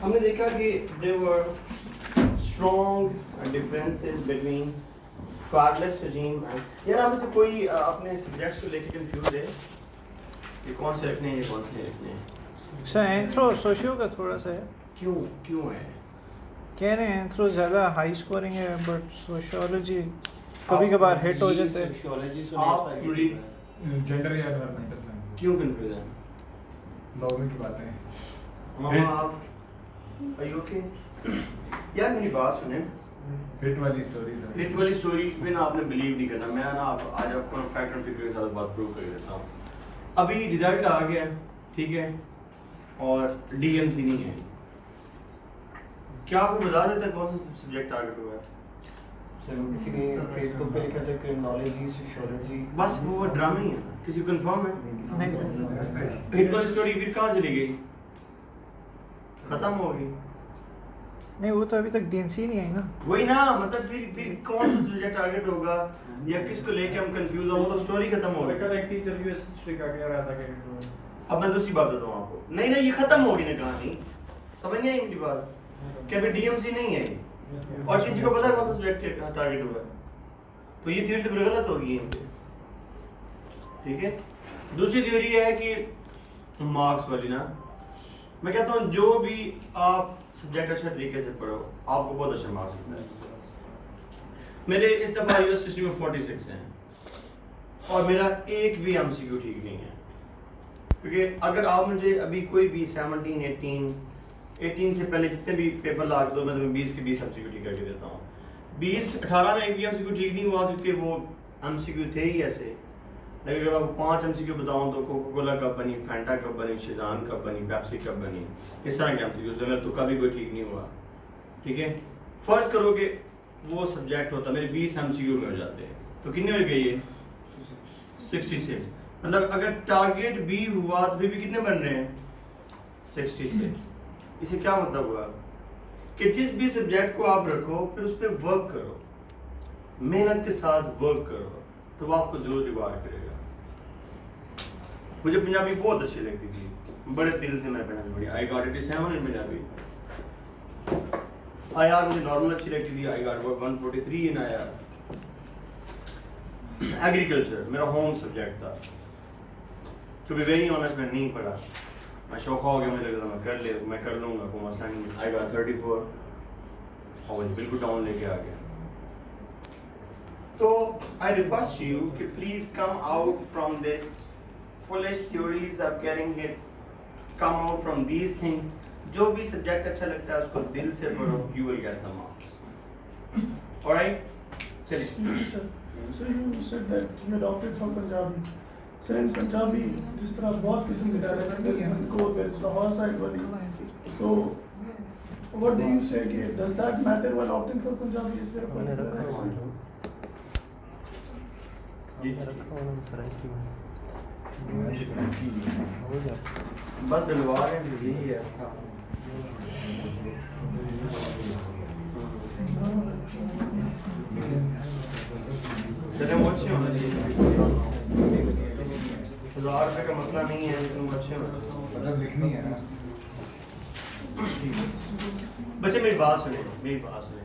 हमने देखा कि there were strong differences between fatherless regime and यार आप में से कोई अपने सब्जेक्ट्स को लेके कंफ्यूज है कि कौन से रखने हैं कौन से नहीं रखने हैं? सर एंथ्रो सोशियो का थोड़ा सा है। क्यों है? कह रहे हैं एंथ्रो ज़्यादा हाई स्कोरिंग है बट सोशियोलॉजी कभी कभार हिट हो जाते हैं। सोशियोलॉजी आप पूरी जेंडर या एनवायरमेंटल साइंस क्यों कंफ्यूज हैं? लॉ की बातें हैं। मामा आप are you okay? यार मेरी बात सुने। हिट वाली स्टोरीज है। हिट वाली स्टोरी पे ना आपने बिलीव नहीं करना। मैं ना आज आपको फैक्ट एंड फिगर के साथ बात प्रूव कर देता हूँ। अभी रिजल्ट आ गया, ठीक है, और डीएमसी नहीं है। क्या आपको बता देता है कौन सा सब्जेक्ट टारगेट हुआ है? सर किसी ने फेसबुक पे लिखा था क्रिमिनोलॉजी सोशियोलॉजी। बस वो ड्रामा ही है, किसी को कंफर्म है? नहीं। हिट वाली स्टोरी फिर कहाँ चली गई? खत्म हो गई। नहीं वो तो अभी तक डीएमसी नहीं आई ना। वही ना, मतलब फिर कौन सा सब्जेक्ट टारगेट होगा या किसको लेके हम कंफ्यूज हो, वो तो स्टोरी खत्म हो गई। कल एक टीचर यूएस हिस्ट्री का कह रहा था कि अब मैं दूसरी बात बताऊँ आपको। नहीं ये खत्म होगी ना कहानी, समझ नहीं आई मेरी बात? क्या अभी डीएमसी नहीं है और किसी को पता है कौन सा सब्जेक्ट टारगेट हुआ है? तो ये थ्योरी तो फिर गलत होगी, ठीक है। दूसरी थ्योरी है कि मार्क्स वाली ना, मैं कहता हूँ जो भी आप सब्जेक्ट अच्छा तरीके से पढ़ो आपको बहुत अच्छा मार्क्स मिलता है। मेरे इस दफ़ा यूएस हिस्ट्री में 46 हैं और मेरा एक भी एमसीक्यू ठीक नहीं है, क्योंकि अगर आप मुझे अभी कोई भी 17, 18 से पहले जितने भी पेपर ला दो, मैं तुम्हें 20 के 20 एमसीक्यू ठीक करके देता हूँ। 20, 18 में एक भी एमसीक्यू ठीक नहीं हुआ क्योंकि वो एमसीक्यू थे ही ऐसे। लेकिन अगर आपको 5 एमसीक्यू बताऊं तो कोका कोला कब बनी, फैंटा कब बनी, शेज़ान कब बनी, पेप्सी कब बनी, इस तरह के एमसीक्यूज मेरा तो कभी कोई ठीक नहीं हुआ, ठीक है। फर्ज करो कि वो सब्जेक्ट होता मेरे 20 एमसीक्यू में हो जाते तो कितने हो गए ये? 66। मतलब अगर टारगेट बी हुआ तो भी कितने बन रहे हैं? 66। इसे क्या मतलब हुआ कि जिस भी सब्जेक्ट को आप रखो फिर उस पर वर्क करो, मेहनत के साथ वर्क करो, तो वो आपको जरूर रिवार्ड करेगा। मुझे पंजाबी बहुत अच्छी लगती थी, बड़े दिल से मैंने पंजाबी पढ़ी। I got it 7 in Punjabi. IR मुझे नॉर्मल अच्छी लगती थी, I got 143 in IR. Agriculture मेरा होम सब्जेक्ट था, टू बी वेरी ऑनेस्ट मैंने नहीं पढ़ा। मैं शौक हो गया, मुझे लगा मैं कर लूँगा, कोई मसला नहीं। आई गॉट 34 और मुझे बिल्कुल डाउन लेके आ गया। तो I request you कि please come out from this foolish theories of getting it, come out from these things। जो भी सब्जेक्ट अच्छा लगता है उसको दिल से पढ़ो, you will get the marks। Alright? चलिए। So you said that you adopted from Punjabi. So in Punjabi जिस तरह बहुत किस्म के dialect, there is Manko, there is Lahore side wali. So what do you say? Does that matter while opting for Punjabi? Is there a particular accent? बस डलवा रहे हैं, यही है। चले वो अच्छे होना चाहिए, 1000 रुपये का मसला नहीं है, लेकिन वो अच्छे होना मतलब लिखनी है ना। बच्चे मेरी बात सुने।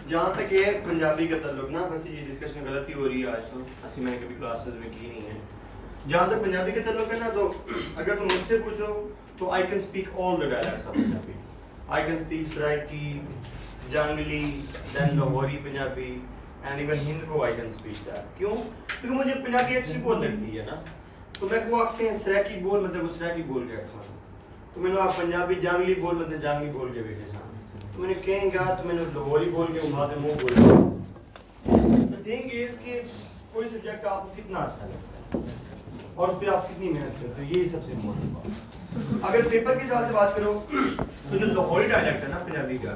जहाँ तक ये पंजाबी का ताल्लुक ना, वैसे ये डिस्कशन गलती हो रही है आज, तो ऐसी मैंने कभी क्लासेस में की नहीं है। जहाँ तक पंजाबी का ताल्लुक है ना, तो अगर तुम मुझसे पूछो तो I can speak all the dialects of Punjabi. I can speak Saraiki, Jangli, then Lahori Punjabi and even Hindko I can speak that. क्यों? क्योंकि मुझे पंजाबी अच्छी बोल लगती है ना, तो मैं को अक्सर सराइकी बोल मतलब सराइकी बोल के अक्सर, तो मैंने आप पंजाबी जंगली बोल मतलब जंगली बोल के बैठे साथ, तो मैंने कहेंगे तो मैंने लाहौरी बोल के उठा दे मुंह बोल। द थिंग इज कि कोई सब्जेक्ट आपको कितना अच्छा लगता है और उस पर आप कितनी मेहनत करते हो, यही सबसे इम्पोर्टेंट बात। अगर पेपर के हिसाब से बात करो तो जो लाहौरी डायलेक्ट है ना पंजाबी का,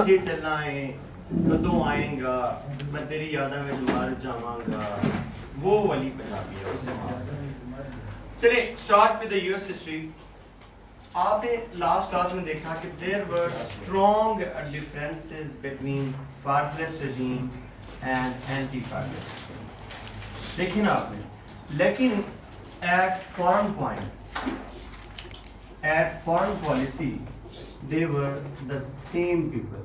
ये चलना है कदों आएगा, मैं तेरी यादा में मर जावांगा, वो वाली पंजाबी है, उससे। चलिए start with the US history. आपने लास्ट क्लास में देखा कि there were strong differences between fatherless regime and anti fatherless. देखिए ना आपने, लेकिन at foreign point, at foreign policy they were the same people.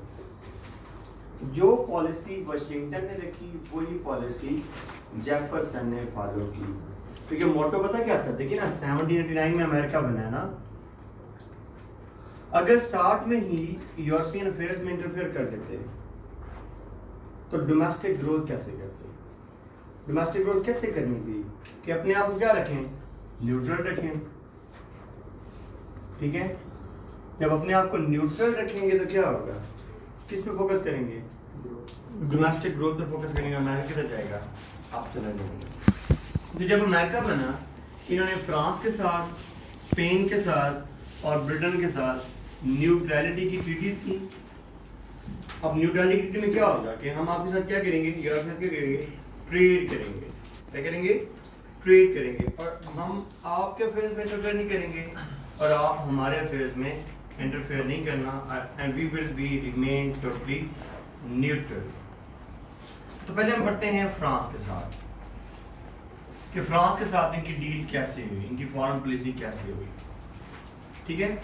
जो पॉलिसी वाशिंगटन ने रखी वही पॉलिसी जेफरसन ने फॉलो की। क्योंकि मोटो पता क्या था, देखिए ना 1789 में अमेरिका बना है ना, अगर स्टार्ट में ही यूरोपियन अफेयर्स में इंटरफेयर कर देते तो डोमेस्टिक ग्रोथ कैसे करते? डोमेस्टिक ग्रोथ कैसे करनी थी कि अपने आप को क्या रखें, न्यूट्रल रखें। ठीक है, जब अपने आप को न्यूट्रल रखेंगे तो क्या होगा, किस पे फोकस करेंगे, डोमेस्टिक ग्रोथ पे फोकस करेंगे। अमेरिका किधर जाएगा, आप चले जाएंगे। तो जब अमेरिका बना, इन्होंने फ्रांस के साथ, स्पेन के साथ और ब्रिटेन के साथ न्यूट्रलिटी की ट्रीटीज की। अब न्यूट्रलिटी की ट्रीटी में क्या होगा कि हम आपके साथ क्या करेंगे, यूरोप के साथ क्या करेंगे, ट्रेड करेंगे। क्या करेंगे, ट्रेड करेंगे। और हम आपके अफेयर्स में इंटरफेयर नहीं करेंगे और आप हमारे अफेयर्स में इंटरफेयर नहीं करना, and we will be remain totally neutral. तो पहले हम पढ़ते हैं फ्रांस के साथ कि फ्रांस के साथ इनकी डील कैसे हुई, इनकी फॉरेन पॉलिसी कैसे हुई। ठीक है,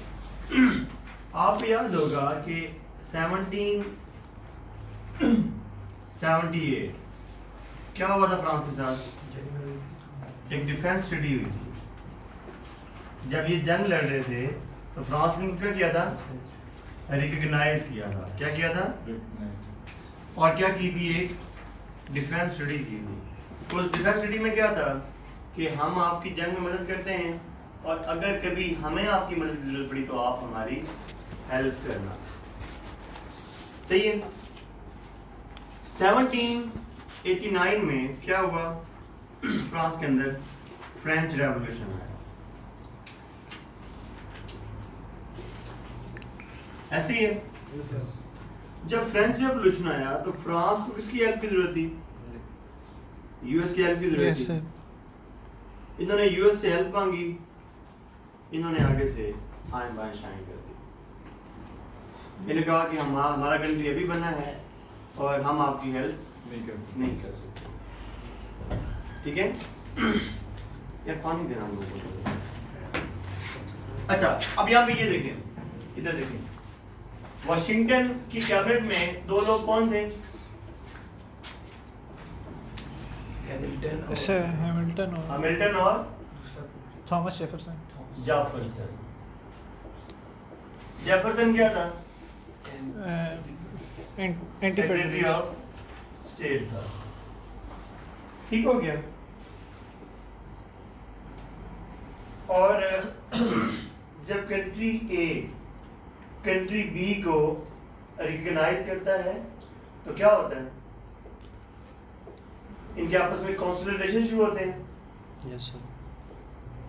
आपको याद होगा कि 1778 क्या हुआ था फ्रांस के साथ, एक डिफेंस ट्रीटी हुई थी। जब ये जंग लड़ रहे थे तो फ्रांस ने क्या किया था, रिकॉग्नाइज किया था। क्या किया था, और क्या की थी, एक डिफेंस ट्रीटी की थी। उस डिफेंस ट्रीटी में क्या था कि हम आपकी जंग में मदद करते हैं और अगर कभी हमें आपकी मदद की जरूरत पड़ी तो आप हमारी हेल्प करना। सही है। 1789 में क्या हुआ, फ्रांस के अंदर फ्रेंच रेवोल्यूशन आया। ऐसे ही है, जब फ्रेंच रेवोल्यूशन आया तो फ्रांस को किसकी हेल्प की जरूरत थी, यूएस की हेल्प की जरूरत थी। इन्होंने यूएस से हेल्प मांगी, इन्होंने आगे से आयन बायन शाइन कर दी। इन्होंने कहा कि हम, हमारा कंट्री अभी बना है और हम आपकी हेल्प नहीं कर सकते। ठीक है, यार पानी देना हम लोगों को। अच्छा, अब यहाँ पे ये देखें, इधर देखें, वाशिंगटन की कैबिनेट में दो लोग कौन थे, हैमिल्टन और थॉमस जेफरसन। जेफरसन क्या था, एंटी सेक्रेटरी ऑफ स्टेट था। ठीक हो गया। और जब कंट्री ए कंट्री बी को रिकॉग्नाइज करता है तो क्या होता है, इनके आपस में कॉन्सुलर रिलेशन शुरू होते हैं। Yes sir.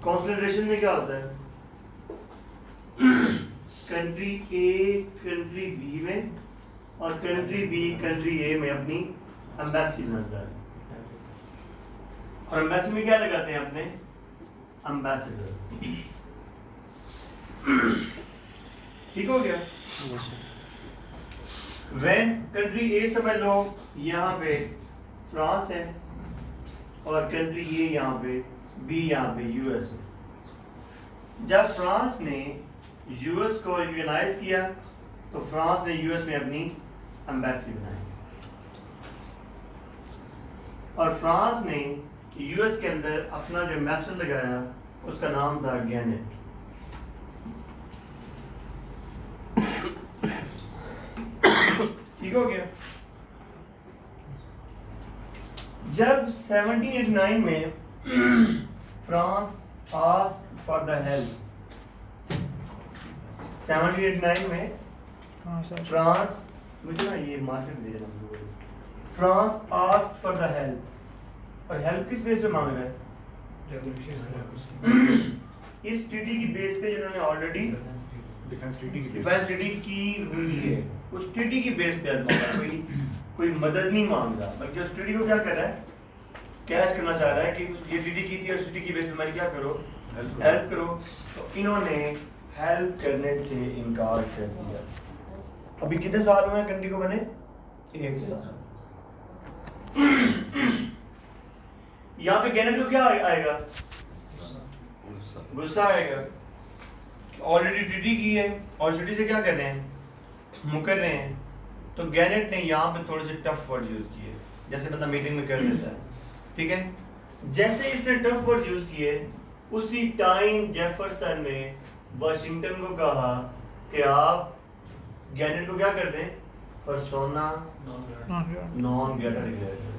कॉन्सुलर रिलेशन में क्या होता है, कंट्री ए कंट्री बी में और कंट्री बी कंट्री ए में अपनी एम्बेसी लगाता है। और एम्बेसी में क्या लगाते हैं, अपने एम्बेसडर। ठीक हो गया। व्हेन कंट्री ए समझ लो यहाँ पे फ्रांस है और कंट्री ए यहाँ पे, बी यहाँ पे यूएस है। जब फ्रांस ने यूएस को रिकॉग्नाइज किया तो फ्रांस ने यूएस में अपनी एम्बेसी बनाई और फ्रांस ने यूएस के अंदर अपना जो एम्बेसडर लगाया उसका नाम था गैनेट। ठीक हो गया। जब 1789 में France asked for the help, 1789 में फ्रांस, मुझे ना ये मार्केट दे रहा हूँ, France asked for the help, और हेल्प किस बेस पे मांग रहा है, इस ट्रीटी की बेस पे जिन्होंने ऑलरेडी डिफेंस ट्रीटी की हुई है, उस ट्रीटी की बेस पे हेल्प मांग रहा है। कोई मदद नहीं मांग रहा, बल्कि उस ट्रीटी को क्या कर रहा है, कैश करना चाह रहा है कि ये ट्रीटी की थी और ट्रीटी की बेस पे हमारी क्या करो, हेल्प करो। तो इन्होंने हेल्प करने से इनकार कर दिया। अभी कितने साल हुए हैं कंट्री को बने, 1 साल। यहाँ पे गैनेट को क्या आएगा, गुस्सा आएगा। ऑलरेडी ट्रीटी की है और ट्रीटी से क्या कर रहे हैं, मुकर रहे हैं। तो गैनेट ने यहाँ पे थोड़े से टफ वर्ड यूज किए, जैसे बंदा मीटिंग में कर देता है, ठीक है। जैसे इसने टफ वर्ड यूज किए, उसी टाइम जेफरसन ने वाशिंगटन को कहा कि आप गैनेट को क्या कर दें, पर्सोना नॉन ग्रेटा डिक्लेयर कर दें।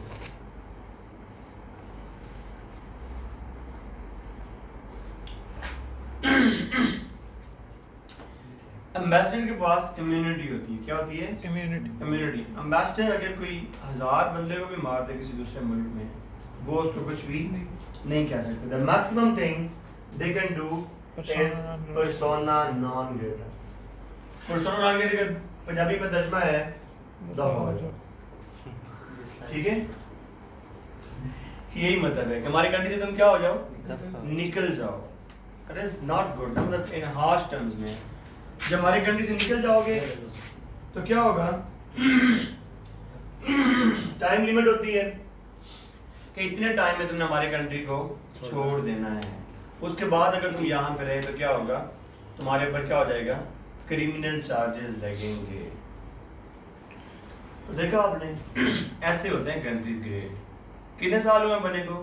एम्बेसडर के पास इम्यूनिटी होती है, क्या होती है, इम्यूनिटी। एम्बेसडर अगर कोई 1000 बंदे को भी मार दे किसी दूसरे मुल्क में, वो उसको कुछ भी नहीं कह सकते। The maximum thing they can do is persona non Greta. Persona non Greta का पंजाबी में तर्जुमा है दफा, ठीक है। यही मतलब है कि हमारी कंट्री से तुम क्या हो जाओ, निकल जाओ। इट इज नॉट गुड, मतलब इन हार्श टर्म्स में जब हमारी कंट्री से निकल जाओगे तो क्या होगा, टाइम लिमिट होती है कि इतने टाइम में तुमने हमारी कंट्री को छोड़ देना है। उसके बाद अगर तुम यहाँ पे रहे तो क्या होगा, तुम्हारे ऊपर क्या हो जाएगा, क्रिमिनल चार्जेस लगेंगे। तो देखा आपने, ऐसे होते हैं कंट्री ग्रेड। कितने साल हुए बने को,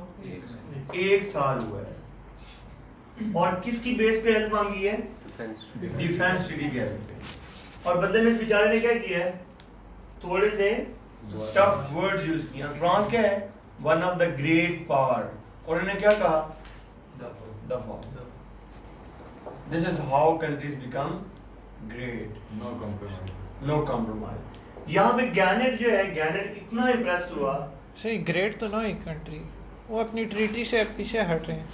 1 साल हुआ है। और किसकी बेस पे हेल्प मांगी है, डिफेंस ट्रीटी के हेल्प पे। और बदले में इस बेचारे ने क्या किया है, थोड़े से टफ वर्ड्स यूज किए। और फ्रांस क्या है, one of the great power, और उन्होंने क्या कहा, दफा। This is how countries become great, no compromise. No compromise. यहाँ पे गैनेट जो है, गैनेट इतना इम्प्रेस हुआ, सही ग्रेट तो ना एक कंट्री, वो अपनी ट्रीटी से पीछे हट रहे हैं।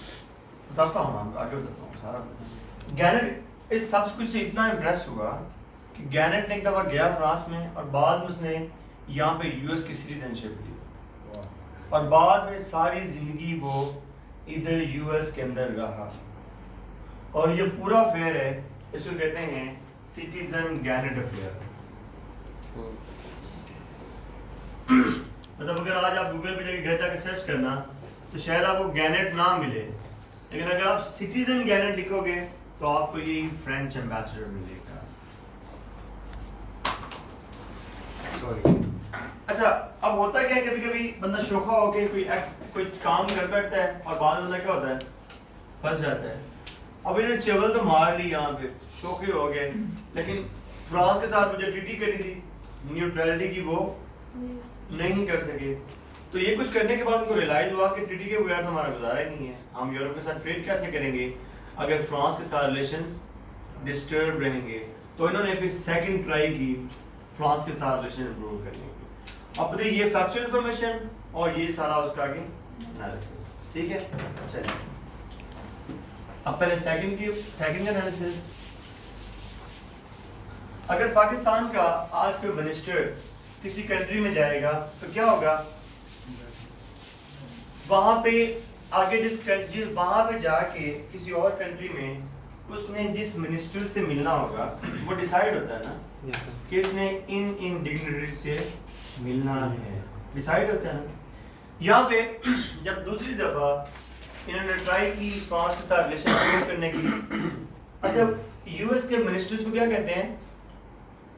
बताता हूँ, आगे बताता हूँ सारा। गैनेट इस सब कुछ से इतना इम्प्रेस हुआ कि गैनेट ने एक दफ़ा गया फ्रांस में, और बाद में उसने यहाँ पे यूएस की सिटीजनशिप ली, और बाद में सारी ज़िंदगी वो इधर यूएस के अंदर रहा। और ये पूरा अफेयर है, इसको कहते हैं सिटीजन गैनेट अफेयर। मतलब अगर आज आप गूगल पे जाके घर जाके सर्च करना तो शायद आपको गैनेट ना मिले, लेकिन अगर आप सिटीजन गैनेट लिखोगे तो आपको यही फ्रेंच एम्बेसडर मिलेगा। अच्छा, अब होता क्या है, कभी कभी बंदा शोखा होके कोई काम कर बैठता है और बाद में बंदा क्या होता है, फंस जाता है। अब इन्हें चेवल तो मार ली, यहाँ पे शोखे हो गए, लेकिन फ्रांस के साथ मुझे ट्रीटी करी थी न्यूट्रलिटी की, वो नहीं कर सके। तो ये कुछ करने के बाद उनको रियलाइज हुआ कि ट्रीटी के बगैर तो हमारा गुजारा ही नहीं है, हम यूरोप के साथ ट्रेड कैसे करेंगे अगर फ्रांस के साथ रिलेशंस डिस्टर्ब रहेंगे। तो इन्होंने फिर सेकंड ट्राई की फ्रांस के साथ रिलेशन इंप्रूव करने की। अब बताइए, ये फैक्चुअल इंफॉर्मेशन और ये सारा उसका आगे एनालिसिस, ठीक है। चलिए अब पहले सेकंड एनालिसिस। अगर पाकिस्तान का आज कोई मिनिस्टर किसी कंट्री में जाएगा तो क्या होगा, वहां पे आगे वहां पे जाके किसी और कंट्री में उसने जिस मिनिस्टर से मिलना होगा वो डिसाइड होता है ना कि इसने इन डिग्निटरी से मिलना है, डिसाइड होता है ना। यहाँ पे जब दूसरी दफा इन्होंने ट्राई की फ्रांस के साथ रिलेशन इंप्रूव करने की, अच्छा यूएस के मिनिस्टर्स को क्या कहते हैं,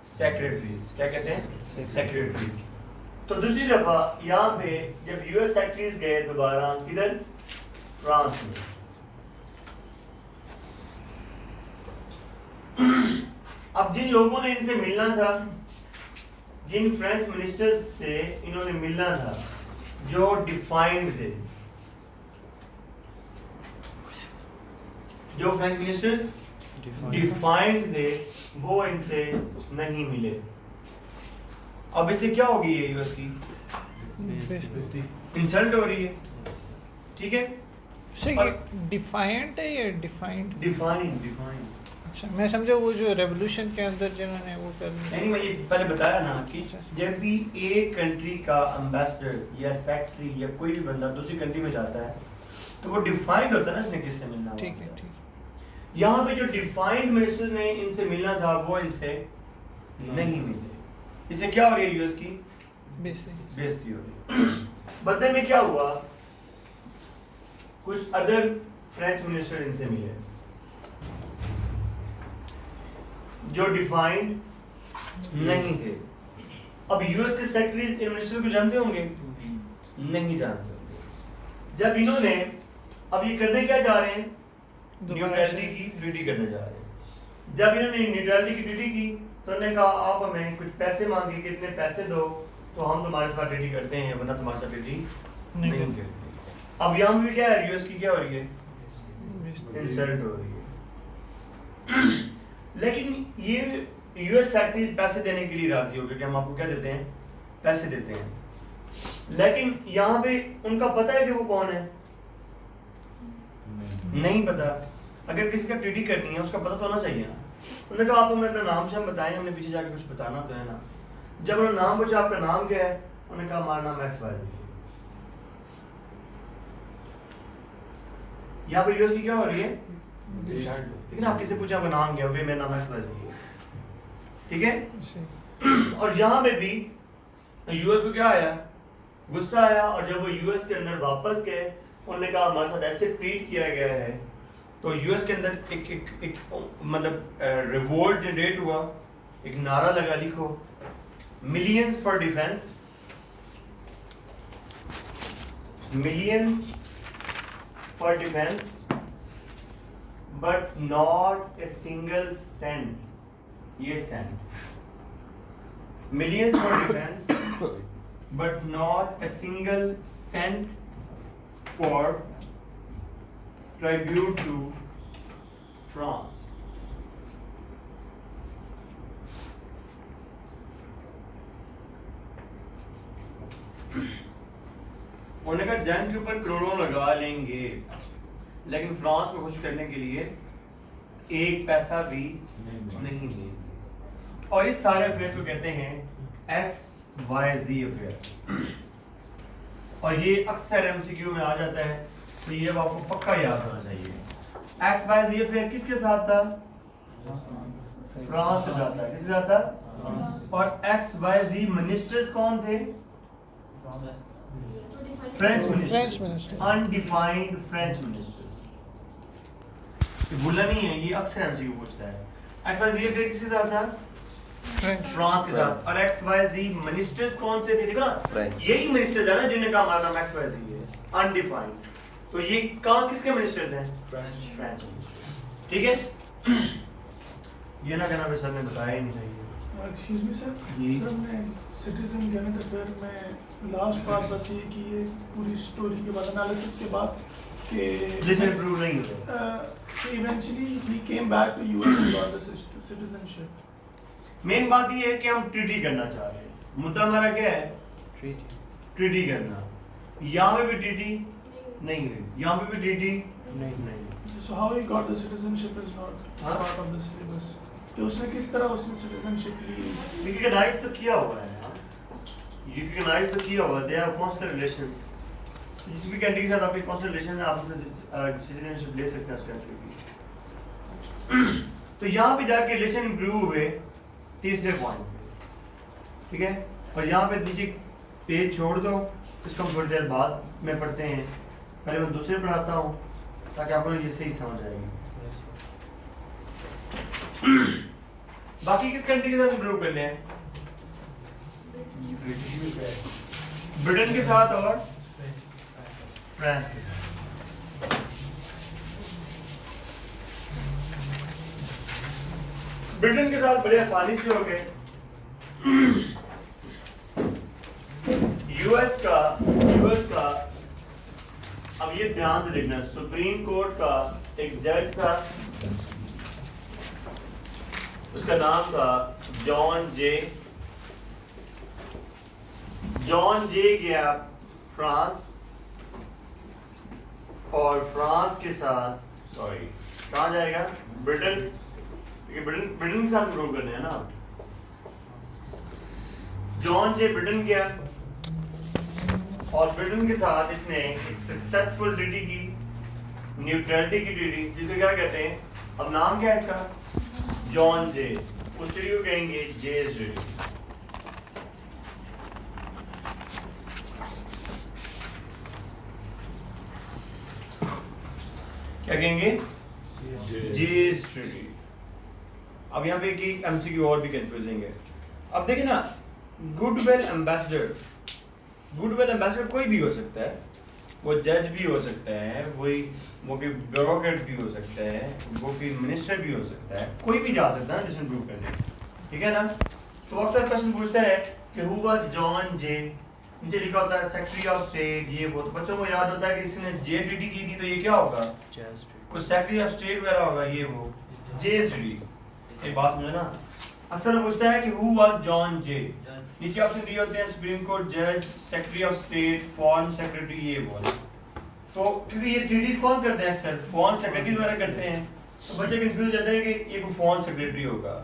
सेक्रेटरीज। क्या कहते हैं, सेक्रेटरीज। तो दूसरी दफा यहाँ पे जब यूएस सेक्रेटरीज गए दोबारा किधर, फ्रांस में, अब जिन लोगों ने इनसे मिलना था, जिन फ्रेंच मिनिस्टर्स से इन्होंने मिलना था जो डिफाइंड थे, जो फ्रेंच मिनिस्टर्स डिफाइंड थे, वो इनसे नहीं मिले। अब इससे क्या होगी, ये यूएस की इंसल्ट हो रही है, ठीक है। सही डिफाइंट है ये, डिफाइंड। अच्छा, मैं समझा वो जो रेवोल्यूशन के अंदर जिन्होंने वो कर, नहीं, मैं ये पहले बताया ना कि जब भी एक कंट्री का एम्बेसडर या सेक्रेटरी या कोई भी बंदा दूसरी कंट्री में जाता है तो वो डिफाइंड होता है ना, इसने किससे मिलना। ठीक है, ठीक। यहाँ पे जो डिफाइंड मिनिस्टर ने इनसे मिलना था वो इनसे नहीं मिले। इससे क्या हो रही है, यूएस की बेइज्जती हो रही। बदले में क्या हुआ, कुछ अदर फ्रेंच मिनिस्टर इनसे मिले, जो डिफाइंड नहीं थे। अब यूएस के सेक्रेटरीज इन मिनिस्टर्स को जानते होंगे? नहीं जानते होंगे। जब इन्होंने अब ये करने क्या जा रहे हैं? न्यूट्रलिटी की ट्रीटी करने जा रहे हैं। जब इन्होंने न्यूट्रलिटी की ट्रीटी की तो उन्होंने कहा आप हमें कुछ पैसे मांगे कि इतने पैसे दो तो हम तुम्हारे साथ ट्रीटी करते हैं, वरना तुम्हारे साथ ट्रीटी नहीं करते। अब यहाँ भी क्या है, यूएस की क्या हो रही है? इंसल्ट हो रही है। लेकिन ये यूएस सेक्रेटरीज पैसे देने के लिए राजी हो गए कि हम आपको क्या देते हैं? पैसे देते हैं। लेकिन यहाँ पे उनका पता है कि वो कौन है? नहीं पता। अगर किसी का ट्रीटी करनी है उसका पता तो होना चाहिए ना। उन्होंने कहा आप हमें अपना नाम से हम बताएं, हमने पीछे जाके कुछ बताना तो है ना। जब उन्होंने नाम पूछा आपका नाम क्या है, उन्होंने कहा हमारा नाम एक्स वाई है। यहाँ पर यूएस की क्या हो रही है? लेकिन आप किसे पूछा आपका नाम क्या है? मेरा नाम एक्स वाई है, ठीक है। और यहाँ पे भी यूएस को क्या आया? गुस्सा आया। और जब वो यूएस के अंदर वापस गए उन्होंने कहा हमारे साथ ऐसे ट्रीट किया गया है, तो यूएस के अंदर एक मतलब रिवोल्ट जनरेट हुआ। एक नारा लगा, लिखो millions for defence, millions for defence but not a single cent. ये cent, millions for defence but not a single cent for tribute to France. उन्होंने कहा जंग के ऊपर करोड़ों लगा लेंगे, लेकिन फ्रांस को खुश करने के लिए एक पैसा भी नहीं देंगे। और इस सारे अफेयर को कहते हैं XYZ अफेयर। और ये अक्सर एमसीक्यू में आ जाता है, तो ये अब आपको पक्का याद होना चाहिए। XYZ अफेयर किसके साथ था? फ्रांस के साथ था। किसके साथ था? और XYZ मिनिस्टर्स कौन थे? French minister, undefined French minister. भूलना नहीं है, ये अक्सर एमसीक्यू पूछता है। XYZ अफेयर किसके साथ था? फ्रांस के साथ। और XYZ मिनिस्टर्स कौन से थे? देखो ना, यही मिनिस्टर्स है ना जिन्होंने कहा हमारा नाम XYZ है, अनडिफाइंड। तो ये कहाँ किसके मिनिस्टर थे? फ्रेंच। ठीक है, ये ना कहना सर ने बताया ही नहीं चाहिए। एक्सक्यूज मी सर, सर हमने सिटीजन करंट अफेयर में लास्ट बात बस ये कि ये पूरी स्टोरी के बाद एनालिसिस के बाद कि प्रूव नहीं हुआ। Eventually he came back to US and got the citizenship. Main बात ये है कि हम ट्रीटी करना चाह रहे हैं। मुद्दा हमारा क्या है? ट्रीटी करना। यहाँ पे भी ट्रीटी नहीं हुई, यहाँ पे भी ट्रीटी नहीं। So how he got the citizenship is not part of the syllabus. तो उसने किस तरह उसने citizenship ली? रिकॉग्नाइज तो किया हुआ है ना, रिकॉग्नाइज तो किया हुआ है। They have constant relation. जिस भी कंट्री के साथ आपकी कांस्टेंट रिलेशन है, आप उससे सिटीजनशिप ले सकते हैं उस कंट्री की। तो यहाँ पे जाके रिलेशन इंप्रूव हुए तीसरे पॉइंट पे, ठीक है। और यहाँ पे नीचे पेज छोड़ दो, इसको हम थोड़ी देर बाद में पढ़ते हैं। पहले मैं दूसरे पढ़ाता हूँ ताकि आपको ये सही समझ आएगी। बाकी किस कंट्री के साथ इंप्रूव करने हैं? ब्रिटेन के साथ और फ्रांस के साथ। ब्रिटेन के साथ बड़े आसानी से हो गए। यूएस का अब ये ध्यान से देखना, सुप्रीम कोर्ट का एक जज था, उसका नाम था जॉन जे गया फ्रांस, और फ्रांस के साथ कहाँ जाएगा? ब्रिटेन के साथ इंप्रूव करने हैं ना। जॉन जे ब्रिटेन गया और ब्रिटेन के साथ इसने एक सक्सेसफुल ट्रीटी की, न्यूट्रलिटी की ट्रीटी, जिसे क्या कहते हैं? अब नाम क्या है इसका? जॉन जे। उस ट्रीटी को कहेंगे जेज ट्रीटी। क्या कहेंगे? जेज ट्रीटी। अब यहाँ पे एक एमसीक्यू और भी कंफ्यूजिंग है। अब देखिए ना, गुडविल एम्बेसडर कोई भी हो सकता है, वो जज भी हो सकता है, वो भी ब्यूरोक्रेट भी हो सकता है, वो भी मिनिस्टर भी हो सकता है, कोई भी जा सकता है मिशन प्रूव करने, ठीक है ना। तो अक्सर क्वेश्चन पूछता है कि हु वाज जॉन जे, नीचे लिखा होता है सेक्रेटरी ऑफ स्टेट, ये वो, तो बच्चों को याद होता है कि इसने जे ट्रीटी की थी तो ये क्या होगा, कुछ सेक्रेटरी ऑफ स्टेट वगैरह होगा, ये वो जे ट्रीटी। एक बात समझो ना, अक्सर पूछता है कि हु वाज जॉन जे, नीचे ऑप्शन दिए होते हैं सुप्रीम कोर्ट जज, secretary of state, foreign secretary, ये वो। तो क्योंकि ये ट्रीटीज कौन करते हैं, अक्सर फॉरेन सेक्रेटरी वगैरह करते हैं, तो बच्चे कंफ्यूज हो जाते हैं कि ये कोई फॉरेन सेक्रेटरी होगा।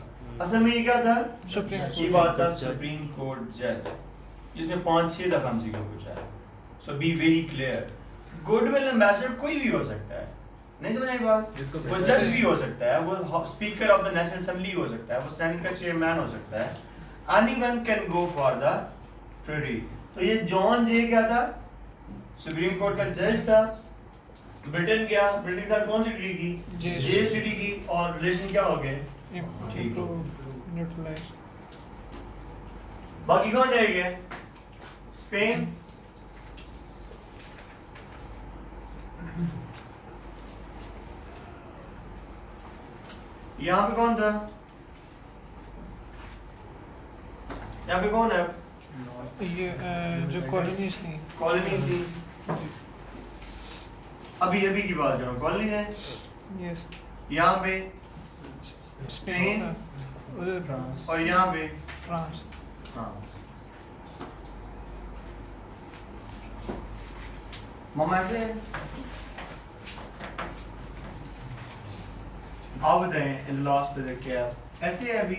असल में ये क्या था, ये बात था सुप्रीम कोर्ट जज, जिसने 5-6 दफा हमसे क्यों पूछा है। So be very clear, goodwill ambassador कोई भी हो सकता है, नहीं समझ आई बात, वो जज भी हो सकता है, वो speaker of the national assembly हो सकता है, वो सेनेट का चेयरमैन हो सकता है, anyone can go for the treaty। तो ये जॉन जे क्या था, सुप्रीम कोर्ट का जज था, ब्रिटेन क्या, ब्रिटेन के साथ कौन सी ट्रीटी की, जे ट्रीटी की, और रिलेशन क्या हो गए, ठीक हो। बाकी कौन रह गया, स्पेन, यहाँ पे कौन था, यहाँ पे कौन है, ये जो कॉलोनीज थी, कॉलोनी थी, अभी की बात करो, कॉलोनी है, यस, यहाँ पे स्पेन था, उधर फ्रांस और यहाँ पे फ्रांस। हाँ, मामा ऐसे है। आप बताएं इन लास्ट पे क्या ऐसे है अभी,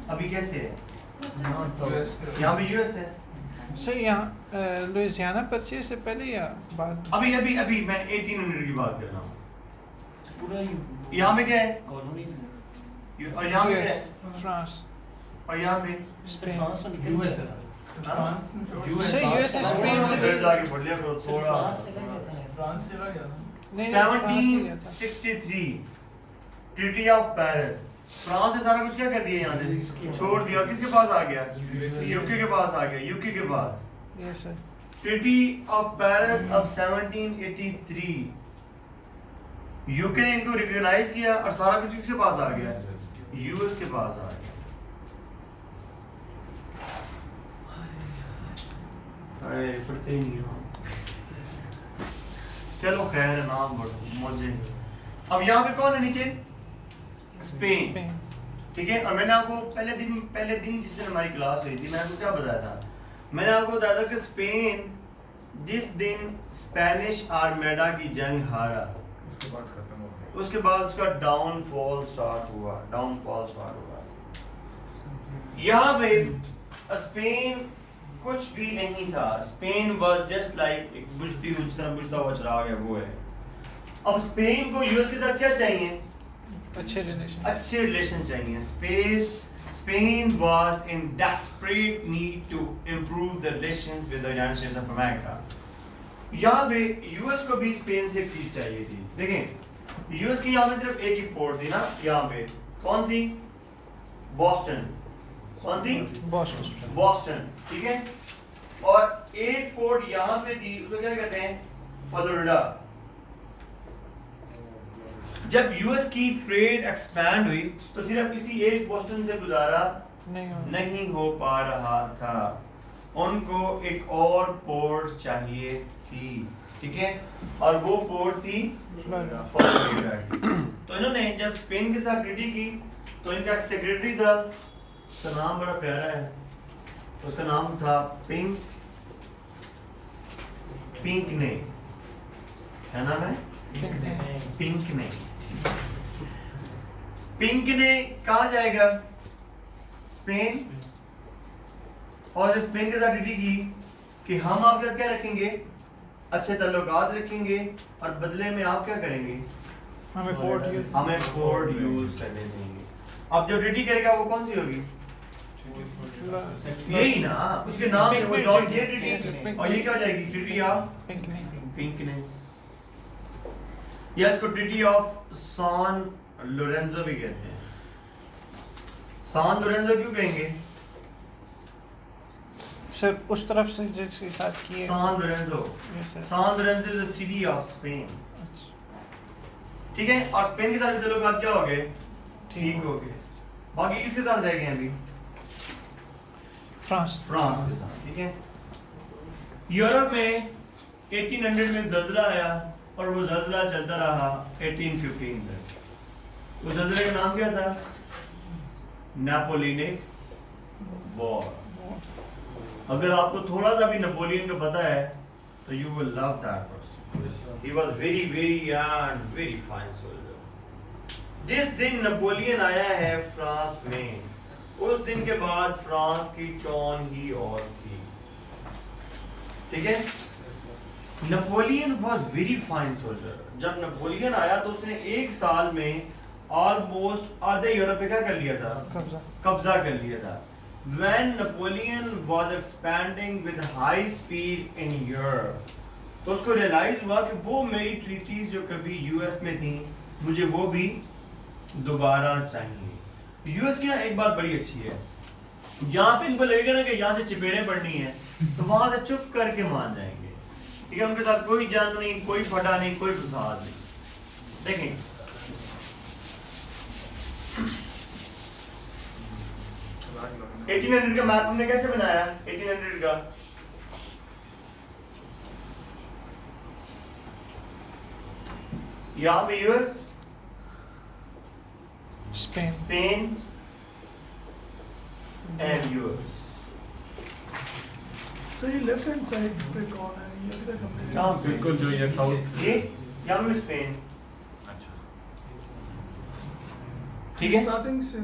अभी कैसे है, यहाँ पे यूएस है, सर यहाँ लुइसियाना परचेज से पहले या बाद? अभी मैं 1800 की बात कर रहा हूँ, पूरा यहाँ पे क्या है, कॉलोनीज, और यहाँ पे क्या है, फ्रांस, और यहाँ पे स्पेन। फ्रांस तो निकल गया था, सर यूएस स्पेन से उधर जाके पढ़ लिया करो थोड़ा। फ्रांस चला गया था, फ्रांस चला गया था। नहीं फ्रांस नहीं गया था। 1763 ट्रीटी ऑफ पेरिस, फ्रांस ने सारा कुछ क्या कर दिया, यहाँ से छोड़ दिया, किसके पास आ गया, यूके के पास आ गया, यूके के पास। Yes sir. Treaty of Paris of 1783, UK ने इनको रिकॉग्नाइज किया और सारा कुछ किसके पास आ गया, यूएस के पास आ गया। अरे पढ़ते ही नहीं हो, चलो खैर है, नाम बढ़ो मजे। अब यहाँ पे कौन है नीचे, स्पेन, ठीक है। और मैंने आपको पहले दिन जिस दिन हमारी क्लास हुई थी, मैंने आपको क्या बताया था, मैंने आपको बताया था कि स्पेन जिस दिन स्पेनिश आर्मेडा की जंग हारा, उसके बाद खत्म हो गया, उसके बाद उसका डाउनफॉल स्टार्ट हुआ। यहाँ पे स्पेन कुछ भी नहीं था, स्पेन वाज जस्ट लाइक एक बुझती हुई, जिस तरह बुझता हुआ चिराग है वो है। अब स्पेन को यूएस के साथ क्या चाहिए, अच्छे रिलेशन चाहिए। Spain was in desperate need to improve the relations with the United States of America। यहाँ पे यूएस को भी स्पेन से एक चीज चाहिए थी। देखें यूएस की यहाँ पे सिर्फ एक ही पोर्ट थी ना, यहाँ पे कौन सी, बॉस्टन, कौन सी, बॉस्टन, ठीक है। और एक पोर्ट यहाँ पे थी, उसको क्या कहते हैं, फ्लोरिडा। जब यूएस की ट्रेड एक्सपैंड हुई तो सिर्फ इसी एक बोस्टन से गुजारा नहीं हो पा रहा था, उनको एक और पोर्ट चाहिए थी, ठीक है। और वो पोर्ट थी फ्लोरिडा की। तो इन्होंने जब स्पेन के साथ ट्रीटी की तो इनका सेक्रेटरी था, उसका नाम बड़ा प्यारा है, उसका नाम था पिंकने, है नाम है पिंकने कहा जाएगा, स्पेन। और स्पेन के साथ ट्रीटी की कि हम आपका क्या रखेंगे, अच्छे ताल्लुकात रखेंगे और बदले में आप क्या करेंगे, हमें पोर्ट यूज करने देंगे। अब जो ट्रीटी करेगा वो कौन सी होगी, यही ना, उसके नाम से वो जॉन जे ट्रीटी। और ये क्या हो जाएगी, ट्रीटी ऑफ पिंकने। या इसको ट्रीटी ऑफ सैन लोरेंजो भी कहते हैं। सैन लोरेंजो क्यों कहेंगे? सर उस तरफ से जिसके साथ किए San Lorenzo, Yes, sir. San Lorenzo is the city of Spain. अच्छा, ठीक है, और स्पेन के साथ ताल्लुकात क्या हो गए? ठीक ठीक हो गए। बाकी किसके साथ रह गए हैं अभी? फ्रांस। फ्रांस के साथ। ठीक है, यूरोप में 1800 में एक ज़लज़ला आया और वो ज़लज़ला चलता रहा 1815 तक। उस ज़लज़ले का नाम क्या था? Napoleonic war. अगर आपको थोड़ा सा भी नेपोलियन का पता है तो you will love that person. He was very very fine soldier. जिस दिन नेपोलियन आया है फ्रांस में, उस दिन के बाद फ्रांस की टोन ही और थी। ठीक है, Napoleon was very fine soldier. जब नेपोलियन आया तो उसने एक साल में ऑलमोस्ट आधे यूरोप पे क्या कर लिया था? कब्जा कर लिया था। When Napoleon was expanding with high speed in Europe, तो उसको रियलाइज हुआ कि वो मेरी ट्रीटीज जो कभी यूएस में थी, मुझे वो भी दोबारा चाहिए। यूएस की ना एक बात बड़ी अच्छी है, यहाँ पे इनको लगेगा ना कि यहाँ से चिपेड़े पड़नी है तो वहां से चुप करके मान जाएंगे। ठीक है, उनके साथ कोई जंग नहीं, कोई फटा नहीं, कोई फसाद नहीं। देखें 1800 का मैप हमने कैसे बनाया? 1800 का यहाँ पे US, Spain and US. So ये लेफ्ट हैंड साइड पे कौन है? ये किधर कंप्लीट? कहाँ पे? बिल्कुल जो ये साउथ ये यहाँ पे स्पेन। अच्छा ठीक है, स्टार्टिंग से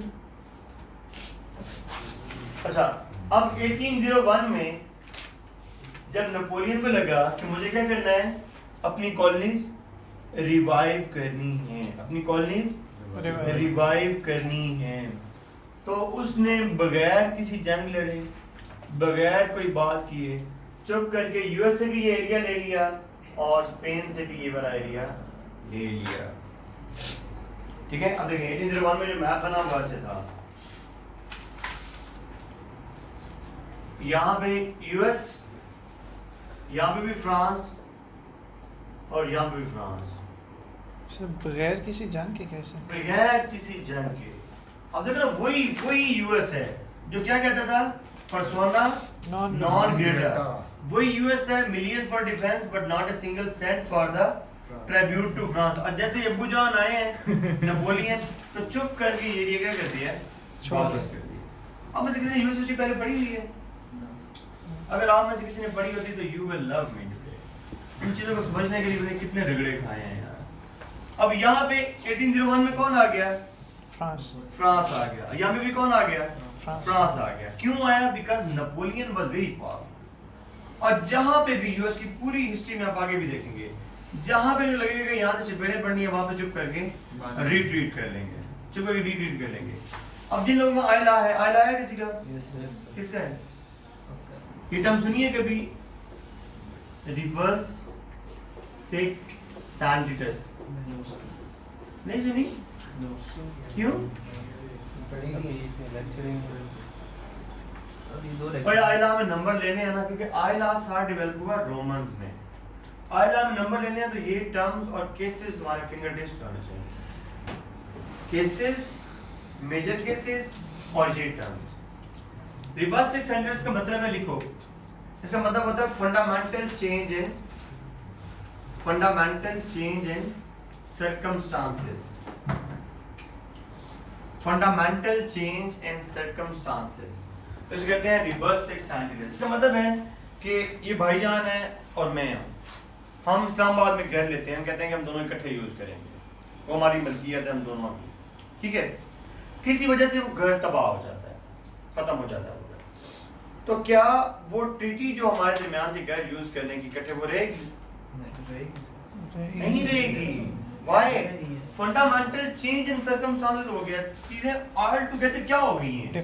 अच्छा अब 1801 में जब नेपोलियन को लगा कि मुझे क्या करना है, अपनी कॉलोनीज रिवाइव करनी है, अपनी कॉलोनीज रिवाइव करनी है, तो उसने बगैर किसी जंग लड़े, बगैर कोई बात किए, चुप करके यूएस से भी ये एरिया ले लिया और स्पेन से भी ये वाला एरिया ले लिया। ठीक है, अब देखिए 1801 में जो मैप बना हुआ से था, यहाँ पे यूएस, यहाँ पे भी फ्रांस और यहाँ पे भी फ्रांस, बगैर किसी जंग के कैसे? बगैर किसी जंग के। अब देखो ना, वही यूएस है जो क्या कहता था, पर्सोना नॉन ग्रेटा। वही यूएस है, million for defence but not a single cent for the tribute to France. और जैसे अब्बू जान आए हैं नेपोलियन, तो चुप करके ये क्या कर दिया, वापस कर दिया। अब मुझे किसी ने यूनिवर्सिटी पहले पढ़ी हुई है, अगर आप में से किसी ने पढ़ी होती तो you will love me today. इन चीजों को समझने के लिए कितने रगड़े खाए हैं यार। अब यहाँ पे 1801 में कौन आ गया? फ्रांस आ गया। यहाँ पे भी कौन आ गया? फ्रांस आ गया। क्यों आया? Because Napoleon was very powerful. और जहां पे भी यूएस की पूरी हिस्ट्री में आप आगे भी देखेंगे, जहां पे जो लगेगा यहाँ से चिपेड़े पड़नी है, वहां पे चुप करके रिट्रीट कर लेंगे, चुप करके रिट्रीट कर लेंगे। अब जिन लोगों का आयला है, आयला है किसी का? किसका है? ये टर्म सुनिए कभी, रिवर्स सिक सैंडिटस? नहीं सुनी? क्यों? पर आयला में नंबर लेने हैं ना, क्योंकि आयला सारा डेवलप हुआ रोमन्स में। आयला में नंबर लेने हैं तो ये टर्म्स और केसेस हमारे फिंगर टिप्स पे होने चाहिए। केसेस, मेजर केसेस और ये टर्म्स। रिवर्स सिक सेंटेंस का मतलब है, लिखो, इसका मतलब होता है fundamental change in circumstances. Fundamental change in circumstances, तो इसे कहते हैं रिवर्स सिक सेंटेंस। इसका मतलब है कि ये भाईजान है और मैं हूँ, हम इस्लामाबाद में घर लेते हैं, हम कहते हैं कि हम दोनों इकट्ठे यूज करेंगे, वो हमारी मलकियत है हम दोनों की, ठीक है। किसी वजह से वो घर तबाह हो जाता है, खत्म हो जाता है वो घर, तो क्या वो ट्रीटी जो हमारे दरमियान थी घर यूज करने की, इकट्ठे वो रहेगी? नहीं रहेगी। Why? Fundamental change in circumstances हो गया, चीजें ऑल टुगेदर क्या हो गई हैं,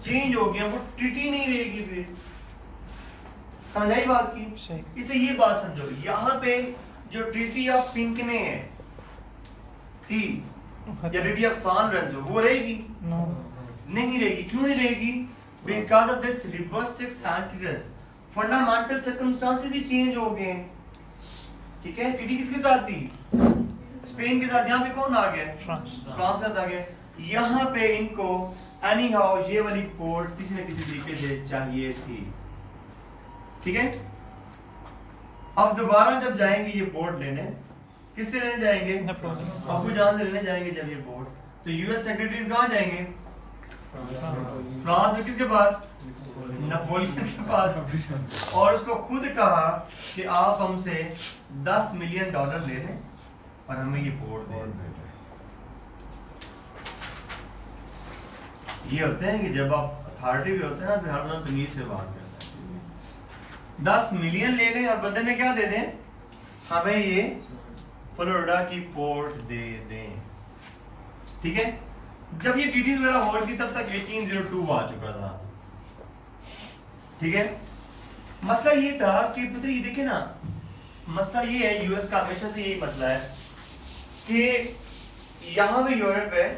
चेंज हो गया, वो ट्रीटी नहीं रहेगी। फिर समझ आई बात की? इसे ये बात समझो, यहाँ पे जो ट्रीटी ऑफ पिंकने है, थी या रेडी ऑफ सैन लोरेंजो वो रहेगी? नो नहीं रहेगी। क्यों नहीं रहेगी? Because of this reverse 6 centigrade fundamental circumstances he change हो गए। ठीक है, टीटी किसके साथ थी? स्पेन के साथ। यहाँ पे कौन आ गया? फ्रांस। फ्रांस का आ गया। यहाँ पे इनको एनी हाउ ये वाली पोर्ट किसी न किसी तरीके से चाहिए थी। ठीक है, अब दोबारा जब जाएंगे ये पोर्ट लेने, किससे लेने जाएंगे? नेपोलियन। अबू जान से लेने जाएंगे जब ये पोर्ट, तो यूएस सेक्रेटरीज कहाँ जाएंगे? फ्रांस में। किसके पास? नेपोलियन के पास। और उसको खुद कहा कि आप हमसे $10 मिलियन ले लें और हमें ये पोर्ट दें। ये होते हैं कि जब आप अथॉरिटी भी होते हैं ना, फिर हर बंदा तमीज से बात करता है। 10 मिलियन ले लें और बदले में क्या दे दें? हमें ये फ्लोरिडा की पोर्ट दे दें। ठीक है, जब ये टीटीज वगैरह हो रही थी तब तक 1802 आ चुका था। ठीक है, मसला ये था कि पुत्र ये देखे ना, मसला ये है यूएस का हमेशा से यही मसला है कि यहाँ भी यूरोप है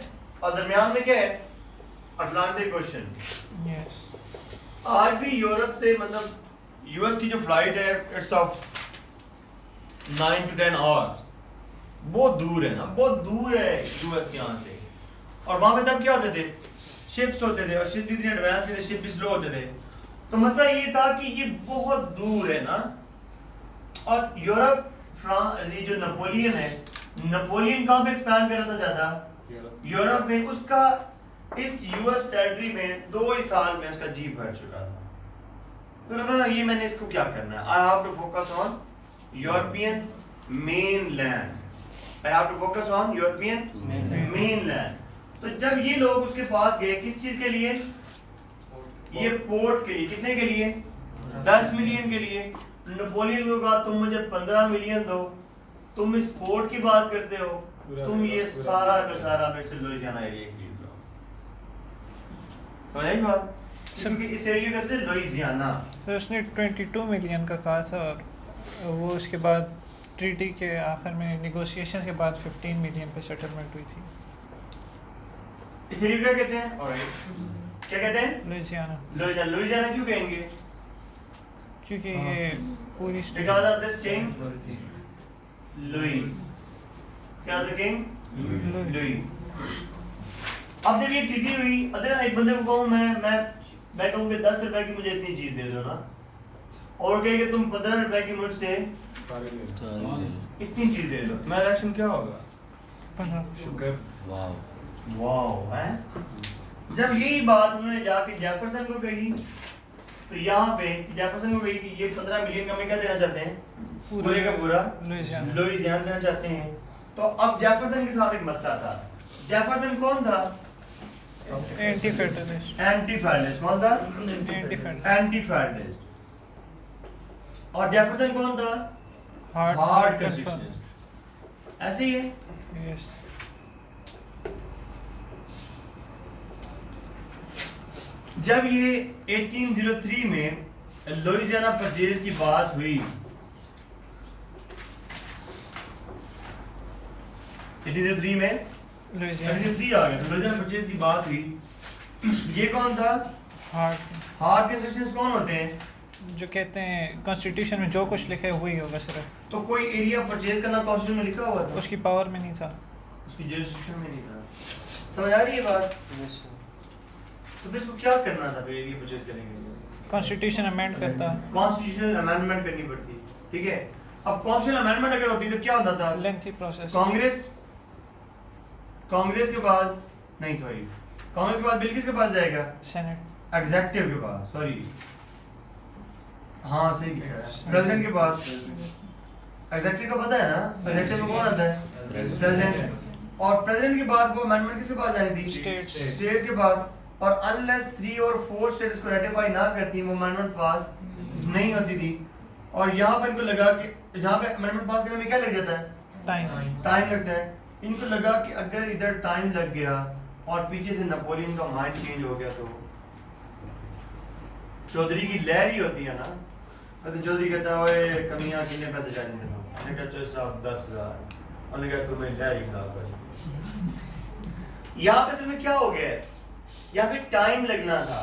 और दरमियान में क्या है? Atlantic ocean. यस। आज भी यूरोप से मतलब यूएस की जो फ्लाइट है इट्स ऑफ 9 to 10 आवर्स। बहुत दूर है ना, बहुत दूर है यूएस के यहाँ से। और वहां पे तब क्या होते थे? शिप्स होते थे और शिप इतने एडवांस के थे, शिप भी स्लो होते थे। तो मसला ये था कि ये बहुत दूर है ना, और यूरोप फ्रांस ये जो नेपोलियन है, नेपोलियन कहाँ पे एक्सपैंड कर रहा था ज्यादा? यूरोप में। उसका इस यूएस टेरिटरी में 2 ही साल में उसका जी भर चुका था। तो कहता था ये मैंने इसको क्या करना है? I have to focus on European mainland. I have to focus on European mainland. तो जब ये लोग उसके पास गए, किस चीज के लिए? ये पोर्ट के लिए। कितने के लिए? 10 मिलियन के लिए। नेपोलियन को कहा तुम मुझे 15 मिलियन दो, तुम इस पोर्ट की बात करते हो, तुम ये सारा का सारा मेरे से लुइसियाना एरिया खरीद लो। तो यही बात, क्योंकि इस एरिया का कहते हैं लुइसियाना। तो उसने 22 मिलियन का कहा था और वो उसके बाद ट्रीटी के आखिर में नेगोशिएशन के बाद 15 मिलियन पे सेटलमेंट हुई थी। इस एरिया क्या कहते हैं? ऑलराइट, क्या कहते हैं? लुइसियाना। लुइसियाना। लुइसियाना क्यों कहेंगे? क्योंकि ये पूरी Because of this king Louis. क्या था king? Louis. अब जब ये ट्रीटी हुई, अगर एक बंदे को कहूँ मैं कहूँ कि 10 रुपए की मुझे इतनी चीज दे दो ना, और कहे कि तुम 15 रुपए की मुझसे इतनी चीज दे दो, मेरा रिएक्शन क्या होगा? 15। वाव है। जब यही बात उन्होंने जाके जेफरसन को कही, तो यहाँ पे जेफरसन को कही कि ये 15 मिलियन का मैं क्या देना चाहते हैं? पूरे का पूरा लुइसियाना देना चाहते हैं। तो अब जेफरसन के साथ एक मसला था। जेफरसन कौन था? Anti federalist. Anti federalist. कौन था? Anti federalist. और जेफरसन कौन था? हार्ड कंस्ट्रक्शनिस्ट। ऐसे ही है। यस। जब ये 1803 में लुइसियाना परचेज की बात हुई, 1803 में लुइसियाना 1803 आ गया, तो लुइसियाना परचेज की बात हुई। ये कौन था? हार्ड के सेक्शंस कौन होते हैं? जो कहते हैं कॉन्स्टिट्यूशन में जो कुछ लिखा है वही होगा सिर्फ। तो कोई एरिया परचेज करना कॉन्स्टिट्यूशन में लिखा हुआ था? उसकी पावर में नहीं था, उसकी जुरिस्डिक्शन में नहीं था। समझ आ रही है बात? तो फिर इसको क्या करना था? फिर एरिया परचेज करेंगे, कॉन्स्टिट्यूशन अमेंड करता, कॉन्स्टिट्यूशनल अमेंडमेंट करनी पड़ती। ठीक है, अब कॉन्स्टिट्यूशनल अमेंडमेंट अगर होती तो क्या होता था? Lengthy process. कांग्रेस के बाद नहीं, सॉरी, कांग्रेस के बाद बिल किसके पास जाएगा? सेनेट। एग्जीक्यूटिव के पास, सॉरी, हाँ सही लिखा है, प्रेसिडेंट के पास। एग्जीक्यूटिव का पता है ना, एग्जीक्यूटिव में कौन आता है? प्रेसिडेंट। और प्रेसिडेंट के बाद वो अमेंडमेंट किसके पास जानी थी? स्टेट के पास। और अनलेस 3 और 4 स्टेट इसको रेटिफाई ना करती, वो अमेंडमेंट पास नहीं होती थी। और यहाँ पर इनको लगा कि यहाँ पे अमेंडमेंट पास करने में क्या लग जाता है? टाइम लगता है। इनको लगा कि अगर इधर टाइम लग गया और पीछे से नेपोलियन का माइंड चेंज हो गया, तो चौधरी की लहर ही होती है ना। तो चौधरी कहता है ओए कमियां कितने पैसे चाहिए? मैंने कहा चलो साहब 10,000। उन्होंने कहा तुम्हें लहर ही खराब कर। यहाँ पे असल में क्या हो गया है, यहाँ पे टाइम लगना था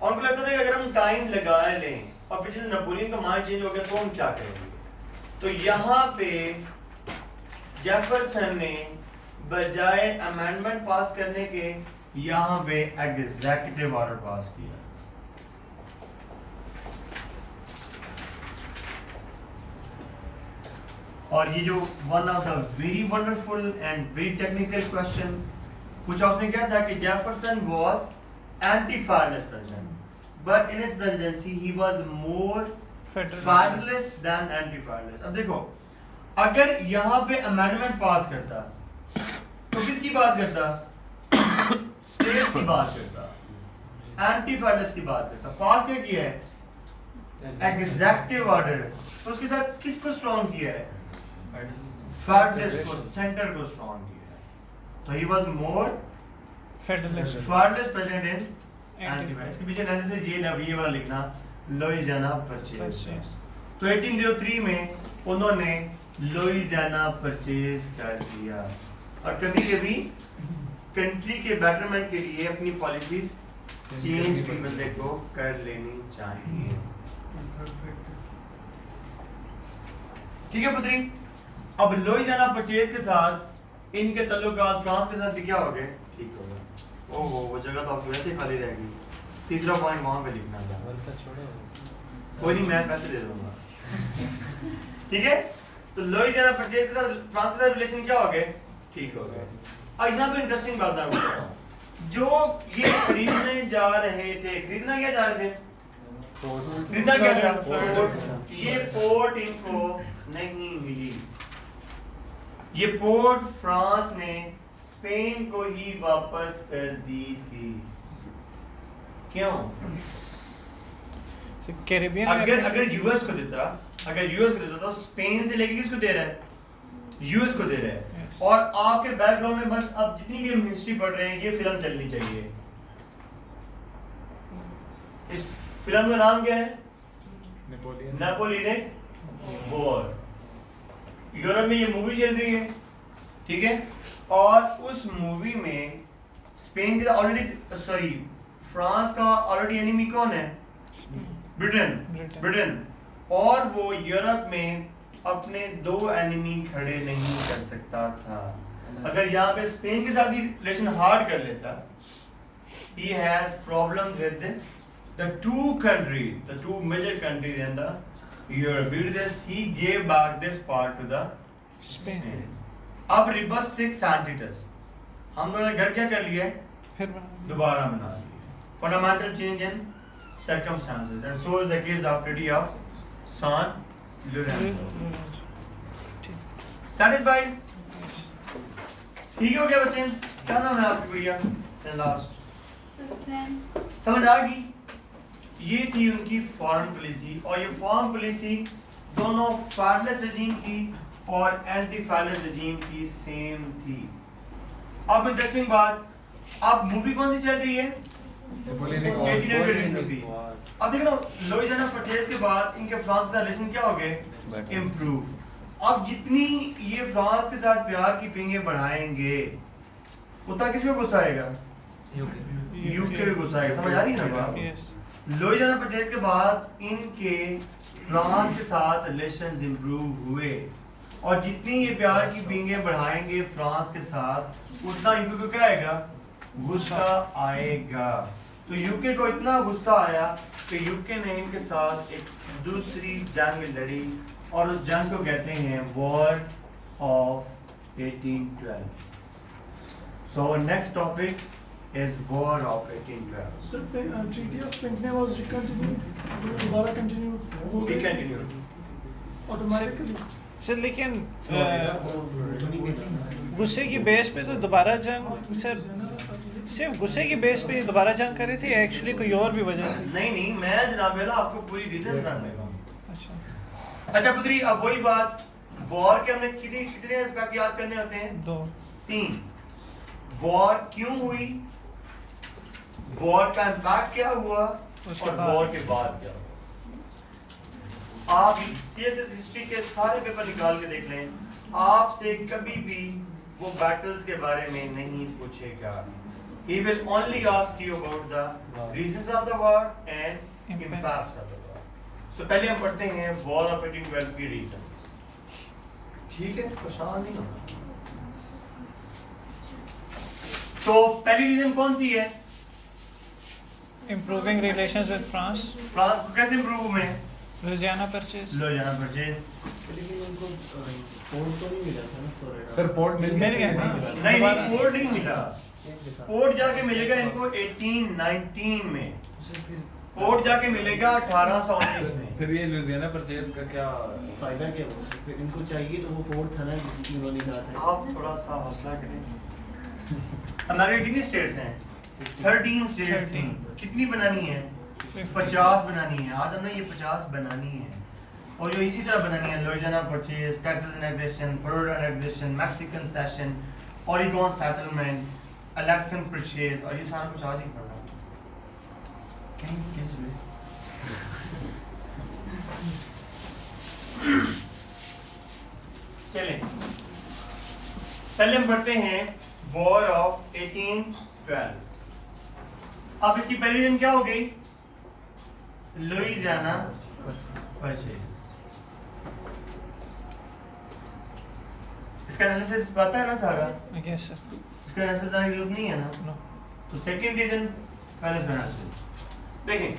और उनको लगता था कि अगर हम टाइम लगा लें और पीछे से नेपोलियन का माइंड चेंज हो गया तो हम क्या करेंगे। तो यहाँ पे जेफरसन ने बजाय अमेंडमेंट पास करने के यहाँ पे एग्जीक्यूटिव ऑर्डर पास किया। और ये जो one of the very wonderful and very technical question पूछा उसने क्या था कि Jefferson was anti federalist president but in his presidency he was more federalist than anti federalist. अब देखो अगर यहाँ पे अमेंडमेंट पास करता तो किसकी बात करता, स्टेट्स की बात करता, एंटी फेडरलिस्ट की बात करता। पास क्या किया है, एग्जीक्यूटिव ऑर्डर। तो उसके साथ किसको स्ट्रॉन्ग किया है, फेडरलिस्ट को, सेंटर को स्ट्रॉन्ग किया है। तो ही was more federalist president in anti federalist. इसके पीछे एनालिसिस ये वाला लिखना, लुइसियाना परचेज। तो 1803 में उन्होंने लुइसियाना परचेज कर दिया और कभी कभी कंट्री के बेटरमेंट के लिए अपनी पॉलिसीज चेंज भी बंदे को कर लेनी चाहिए। ठीक है पुत्री, अब लुइसियाना परचेज के साथ इनके ताल्लुकात फ्रांस के साथ भी क्या हो गए, ठीक हो गए। ओहो वो जगह तो आपकी वैसे खाली रहेगी। तीसरा पॉइंट वहां पे लिखना था, कोई नहीं मैं पैसे दे दूंगा। ठीक है, तो लुइसियाना परचेज के साथ फ्रांस के साथ रिलेशन क्या हो गए, ठीक हो गए। और यहाँ पे इंटरेस्टिंग बात है, जो ये खरीदने जा रहे थे, खरीदना क्या जा रहे थे, खरीदा क्या था, पोर्ट। ये पोर्ट इनको नहीं मिली, ये पोर्ट फ्रांस ने स्पेन को ही वापस कर दी थी। क्यों? कैरिबियन अगर यूएस को देता, तो स्पेन से लेके किसको दे रहा है, यूएस को दे रहा है। और आपके बैकग्राउंड में बस अब जितनी भी हम हिस्ट्री पढ़ रहे हैं ये फिल्म चलनी चाहिए। इस फिल्म का नाम क्या है, नेपोलियनिक वॉर। यूरोप में ये मूवी चल रही है, ठीक है। और उस मूवी में स्पेन के ऑलरेडी फ्रांस का ऑलरेडी एनिमी कौन है, ब्रिटेन। और वो यूरोप में अपने दो एनिमी खड़े नहीं कर सकता था। अगर यहाँ पे स्पेन के साथ ही रिलेशन हार्ड कर लेता, he has problems with the two major countries in the Europe. Due to this, he gave back this part to the Spain. अब रिबस 6 एंटिटस हम दोनों ने घर क्या कर लिया है, फिर दोबारा बना लिया। Fundamental change in circumstances and so is the case of Treaty of San Lorenzo. Satisfied? ठीक हो गया बच्चे, क्या नाम है आपकी भैया, लास्ट समझ आ गई। ये थी उनकी फॉरेन पॉलिसी, और ये फॉरेन पॉलिसी दोनों फेडरलिस्ट रजीम की और एंटी फेडरलिस्ट रजीम की सेम थी। अब इंटरेस्टिंग बात, अब मूवी कौन सी चल रही है, 1823। अब देखो ना, लुइसियाना परचेज के बाद इनके फ्रांस के साथ रिलेशन क्या हो गए, इम्प्रूव। अब जितनी ये फ्रांस के साथ प्यार की पिंगे बढ़ाएंगे उतना किसको गुस्सा आएगा, यूके को गुस्सा आएगा। समझ आ रही है ना बात। लुइसियाना परचेज के बाद इनके फ्रांस के साथ रिलेशंस इंप्रूव हुए, और जितनी ये प्यार की पिंगे बढ़ाएंगे फ्रांस के साथ उतना यूके को क्या आएगा, गुस्सा आएगा। तो यूके को इतना गुस्सा आया कि यूके ने इनके साथ एक दूसरी जंग लड़ी, और उस जंग को कहते हैं war of 1812। So next topic is war of 1812। Sir, Treaty of Pinckney was discontinued. दोबारा कंटिन्यू हो We गया continue. ऑटोमेटिकली। सर लेकिन गुस्से की बेस पे तो दोबारा जंग, सर सिर्फ गुस्से की बेस पे दोबारा जंग करी थी, एक्चुअली कोई और भी वजह थी? नहीं मैं जनाब आपको पूरी रीजन बताने लगा। अच्छा अच्छा पुत्री, अब वही बात, वॉर के हमने कितने एस्पेक्ट याद करने होते हैं, 3। वॉर क्यों हुई, वॉर का इम्पैक्ट क्या हुआ, और वॉर के बाद क्या हुआ। आप सीएसएस हिस्ट्री के सारे पेपर निकाल के देख लें, आपसे कभी भी वो बैटल्स के बारे में नहीं पूछेगा. He will only ask you about the reasons of the war and impacts of the war. So पहले हम पढ़ते हैं War of 1812 की reasons. ठीक है, परेशान नहीं होना. तो पहली रीजन कौन सी है? Improving relations with France. France को कैसे इम्प्रूव हुए? Louisiana Purchase. लो जाना परचेज. लेकिन उनको पोर्ट तो नहीं मिला था ना फ्लोरिडा. सर पोर्ट मिल मिल गया गया ना? नहीं पोर्ट नहीं मिला. एक दिखा. पोर्ट जाके मिलेगा इनको 1819 में. उसे फिर पोर्ट जाके मिलेगा 1819 में. फिर ये लुजियाना परचेज का क्या फायदा क्या हुआ? फिर इनको चाहिए तो वो पोर्ट था ना जिसकी उन्होंने कहा था. आप थोड़ा सा हौसला करें. अमेरिका कितनी स्टेट्स हैं? 13 स्टेट्स हैं. कितनी बनानी है? 50 बनानी है. आज हमने ये 50 बनानी है. और जो इसी तरह बनानी है Louisiana purchase, Texas annexation, Florida annexation, Mexican session, Oregon settlement, election purchase और ये सारा कुछ आज ही पढ़ना. कहीं किस में चलें. पहले हम पढ़ते हैं वॉर ऑफ 1812. अब इसकी पहली दिन क्या हो गई? Louisiana purchase. इसका एनालिसिस पता है ना सारा? Yes, sir. इसका एनालिसिस करने की जरूरत नहीं है ना. No. तो सेकंड रीजन पहले इसका एनालिसिस देखें.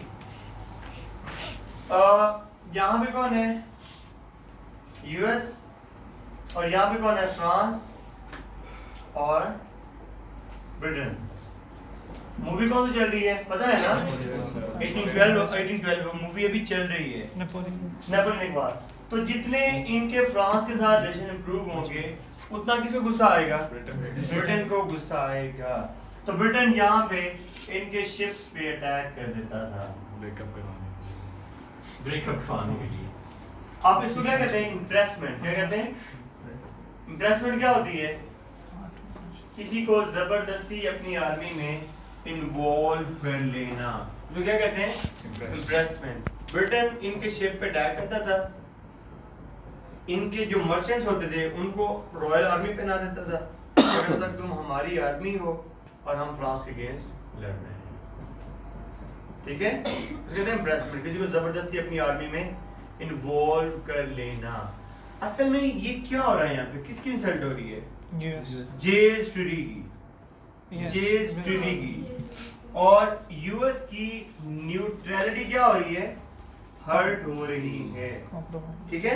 यहाँ पे कौन है? यूएस. और यहाँ पे कौन है? फ्रांस और ब्रिटेन. मूवी कौन सी चल रही है पता है ना? 1812 मूवी अभी चल रही है. Napoleon. नेपोलियन एक बार. तो जितने इनके फ्रांस के साथ रिलेशन इंप्रूव होंगे उतना किसको गुस्सा आएगा? ब्रिटेन को गुस्सा आएगा. तो ब्रिटेन यहाँ पे इनके शिप्स पे अटैक कर देता था ब्रेकअप करवाने ब्रेकअप करवाने के लिए. आप इसको क्या कहते हैं? इम्प्रेसमेंट. क्या कहते हैं? इम्प्रेसमेंट क्या होती है? किसी को जबरदस्ती अपनी आर्मी में इन्वॉल्व कर लेना. जो क्या कहते हैं? इम्प्रेसमेंट. ब्रिटेन इनके शिप पे अटैक करता था. इनके जो मर्चेंट्स होते थे उनको रॉयल आर्मी पे ना देता था. कहता था तुम हमारी आर्मी हो और हम फ्रांस के अगेंस्ट लड़ रहे हैं. ठीक है. तो कहते हैं इम्प्रेसमेंट. किसी को जबरदस्ती अपनी आर्मी में इन्वॉल्व कर लेना. असल में ये क्या हो रहा है यहाँ पे? किसकी इंसल्ट हो रही है? Yes. जेम्स ट्रूडी की. Yes. जेम्स ट्रूडी की. और यूएस की न्यूट्रलिटी क्या हो रही है? हर्ट हो रही है. Compromise. ठीक है.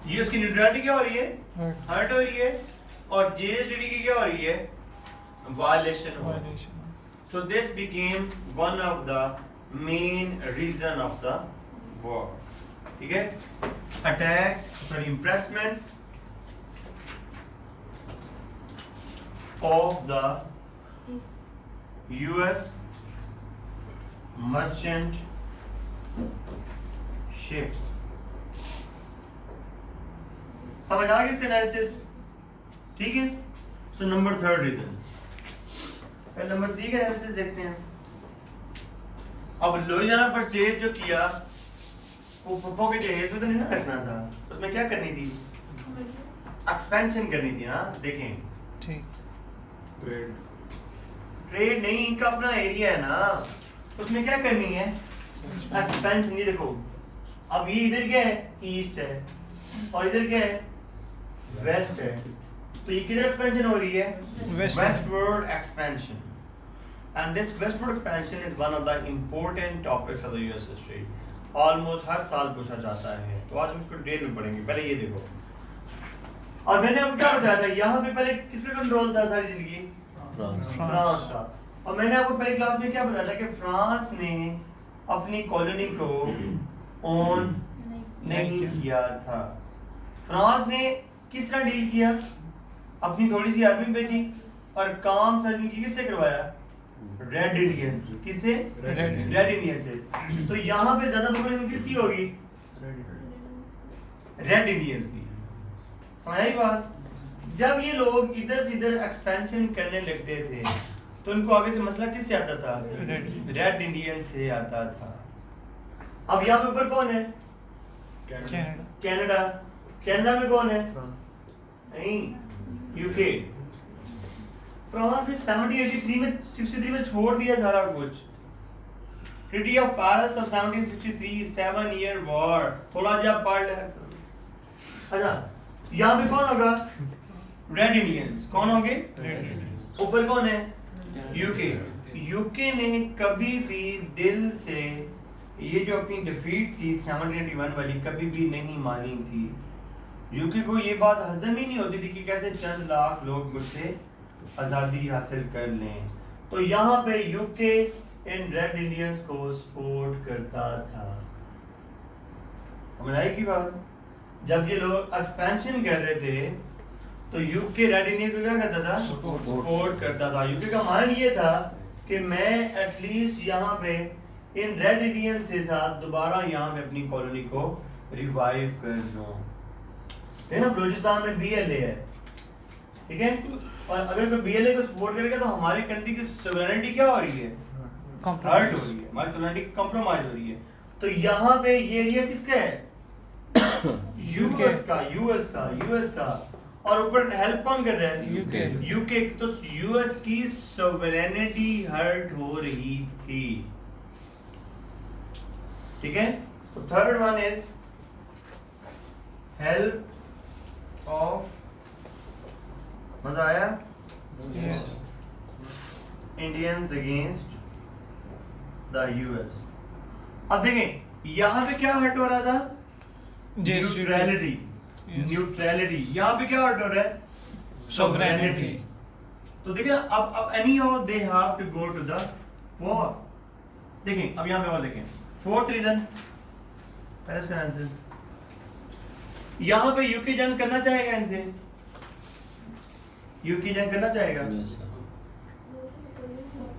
यूएस की न्यूट्रलिटी क्या हो रही है? Right. हर्ट हो रही है. और जेएसडी की क्या हो रही है? वायलेशन हो रही है. Violation. So this became one of the main reason of the war. ठीक है? Attack, sorry, impressment of the US merchant ships. समझ आ गई इसका एनालिसिस? ठीक है? So number third reason. पहले नंबर 3 का एनालिसिस देखते हैं. अब लुइजियाना परचेज जो किया वो पप्पो के जहेज में तो नहीं ना रखना था. उसमें क्या करनी थी? एक्सपेंशन करनी थी ना. देखें ठीक. ट्रेड नहीं, इनका अपना एरिया है ना. उसमें क्या करनी है? एक्सपेंशन. ये देखो अब ये इधर क्या है? ईस्ट है. और इधर क्या है? वेस्ट है. तो ये किधर एक्सपेंशन हो रही है? West. Westward expansion. And this westward expansion is one of the important topics of the US history. Almost हर साल पूछा जाता है. तो आज हम इसको डिटेल में पढ़ेंगे. पहले ये देखो. और मैंने आपको क्या बताया था? यहाँ पे पहले किसका कंट्रोल था सारी जिंदगी? फ्रांस का. और मैंने आपको पहली क्लास में क्या बताया था कि फ्रांस ने अपनी कॉलोनी को ओन नहीं किया था. फ्रांस ने किस तरह डील किया? अपनी थोड़ी सी आर्मी भेजी और काम सर इनकी किससे करवाया? रेड इंडियन से. किससे? रेड इंडियन से. तो यहाँ पे ज्यादा प्रोग्रेस किसकी होगी? रेड इंडियंस की. समझ आई बात? जब ये लोग इधर से इधर एक्सपेंशन करने लगते थे तो उनको आगे से मसला किससे आता था? Red. रेड इंडियन से आता था। अब यहाँ पे ऊपर कौन है? कनाडा। कनाडा। कनाडा में कौन है? नहीं, यूके। फ्रांस ने 1783 में 63 में छोड़ दिया सारा कुछ। Treaty of Paris of 1763 7 year war. थोड़ा जब पढ़ ले। अच्छा, यहाँ पे कौन होगा? Red Indians. कौन होंगे? ऊपर कौन है? यूके। यूके ने कभी भी दिल से ये जो अपनी डिफीट थी 1781 वाली कभी भी नहीं मानी थी। यूके को ये बात हजम ही नहीं होती थी कि कैसे चंद लाख लोग मुझसे आज़ादी हासिल कर लें। तो यहाँ पे यूके इन रेड इंडियंस को सपोर्ट करता था। समझ आई की बात? जब ये लोग एक्सपेंशन कर रहे थे तो यूके रेड इंडियन को क्या करता था? सपोर्ट करता था। यूके का माइंड ये था कि मैं एटलीस्ट यहाँ पे इन रेड इंडियन से साथ दोबारा यहाँ पे अपनी कॉलोनी को रिवाइव कर लूं। है ना, बलूचिस्तान में BLA है, ठीक है, और अगर कोई BLA को सपोर्ट करेगा तो हमारी कंट्री की सोवरेनिटी क्या हो रही है? हर्ट हो रही है, हमारी सोवरेनिटी कंप्रोमाइज हो रही है। तो यहाँ पे ये एरिया किसका है? यूएस का। और ऊपर हेल्प कौन कर रहा है? यूके। तो यूएस की सोवरेनिटी हर्ट हो रही थी, ठीक है। तो third one is help of, मजा आया? Indians against the US. अब देखें यहाँ पे क्या हर्ट हो रहा था? न्यूट्रलिटी। यहाँ पे क्या हर्ट हो रहा है? सोवरेनिटी। तो देखिए अब anyhow they have to go to the war। देखें अब यहाँ पे और देखें फोर्थ रीजन, पेरिस कॉन्फ्रेंस। यहाँ पे यूके जंग करना चाहेगा इनसे? यूके जंग करना चाहेगा?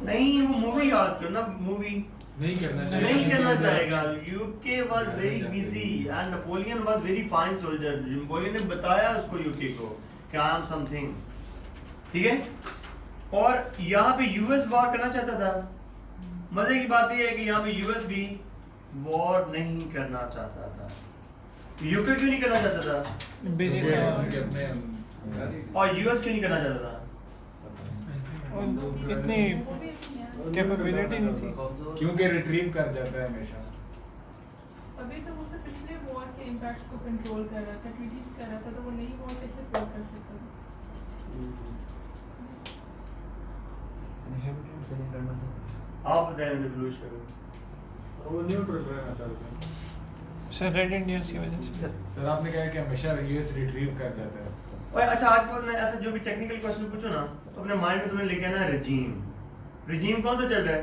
नहीं, वो मूवी याद करना, मूवी नहीं करना चाहेगा। UK was very busy and Napoleon was very fine soldier. Napoleon ने बताया उसको यूके को कि आई एम समथिंग, ठीक है। और यहाँ पे यूएस वॉर करना चाहता था। मजे की बात यह है कि यहाँ पे यूएस भी वॉर नहीं करना चाहता था। यूके क्यों नहीं करना चाहता था? बिजी था और यूएस क्यों नहीं करना चाहता था? और इतनी कैपेबिलिटी नहीं थी, क्योंकि रिट्रीव कर जाता है हमेशा। अभी तो वो सब पिछले वॉर के इम्पैक्ट्स को कंट्रोल कर रहा था, ट्रीटीज कर रहा था, तो वो नई वॉर कैसे फोर्स कर सकता था? आप बताएं रिवॉल्यूशन वो न्यूट्रल रहना चाहते हैं सर रेड इंडियंस की वजह से। सर आपने कहा कि हमेशा यूएस रिट्रीव कर जाता है। और अच्छा आज के बाद मैं ऐसा जो भी टेक्निकल क्वेश्चन पूछूं ना तो अपने माइंड में तुम्हें लेके आना है रिजीम कौन सा चल रहा है?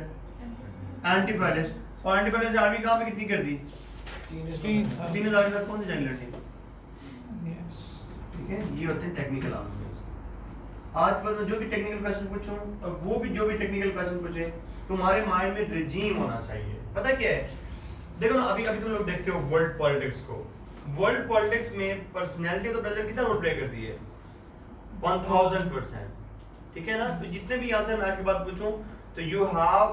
Anti federalist. और एंटी फेडरलिस्ट आर्मी कहाँ पे कितनी कर दी? 3000 के साथ कौन सी जंग लड़ी? ठीक है, ये होते हैं टेक्निकल आंसर्स। आज के बाद मैं जो भी टेक्निकल क्वेश्चन पूछूं और वो भी जो भी टेक्निकल क्वेश्चन पूछे तुम्हारे माइंड में रिजीम होना चाहिए। पता क्या है, देखो ना अभी तुम लोग देखते हो वर्ल्ड पॉलिटिक्स को। वर्ल्ड पॉलिटिक्स में पर्सनैलिटी तो प्रेसिडेंट कितना रोल प्ले करती है? 1000%, ठीक है ना। तो जितने भी आंसर मैं आज के बाद पूछूं तो you have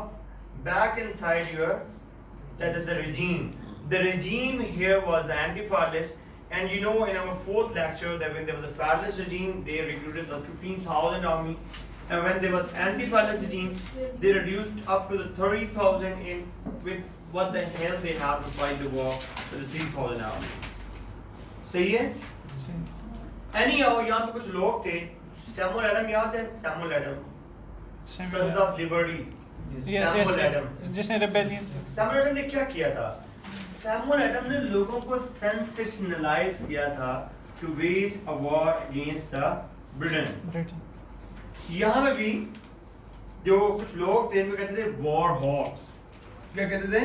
back inside your the regime here was the anti-federalist, and you know in our fourth lecture that when there was a federalist regime they recruited the 15,000 army, and when there was anti-federalist regime they reduced up to the 30,000 in with what the hell they have to fight the war with the 3,000 army। सही है? anyhow यहाँ पे कुछ लोग थे, Samuel Adam याद है? Samuel Adam, sons of liberty, Samuel Adam, जिसने रिबेलियन। सैमुअल एडम ने क्या किया था? सैमुअल एडम ने लोगों को सेंसेशनलाइज किया था to wage a war against the Britain. यहाँ पे भी जो कुछ लोग थे इनको कहते थे वॉर हॉक्स। क्या कहते थे?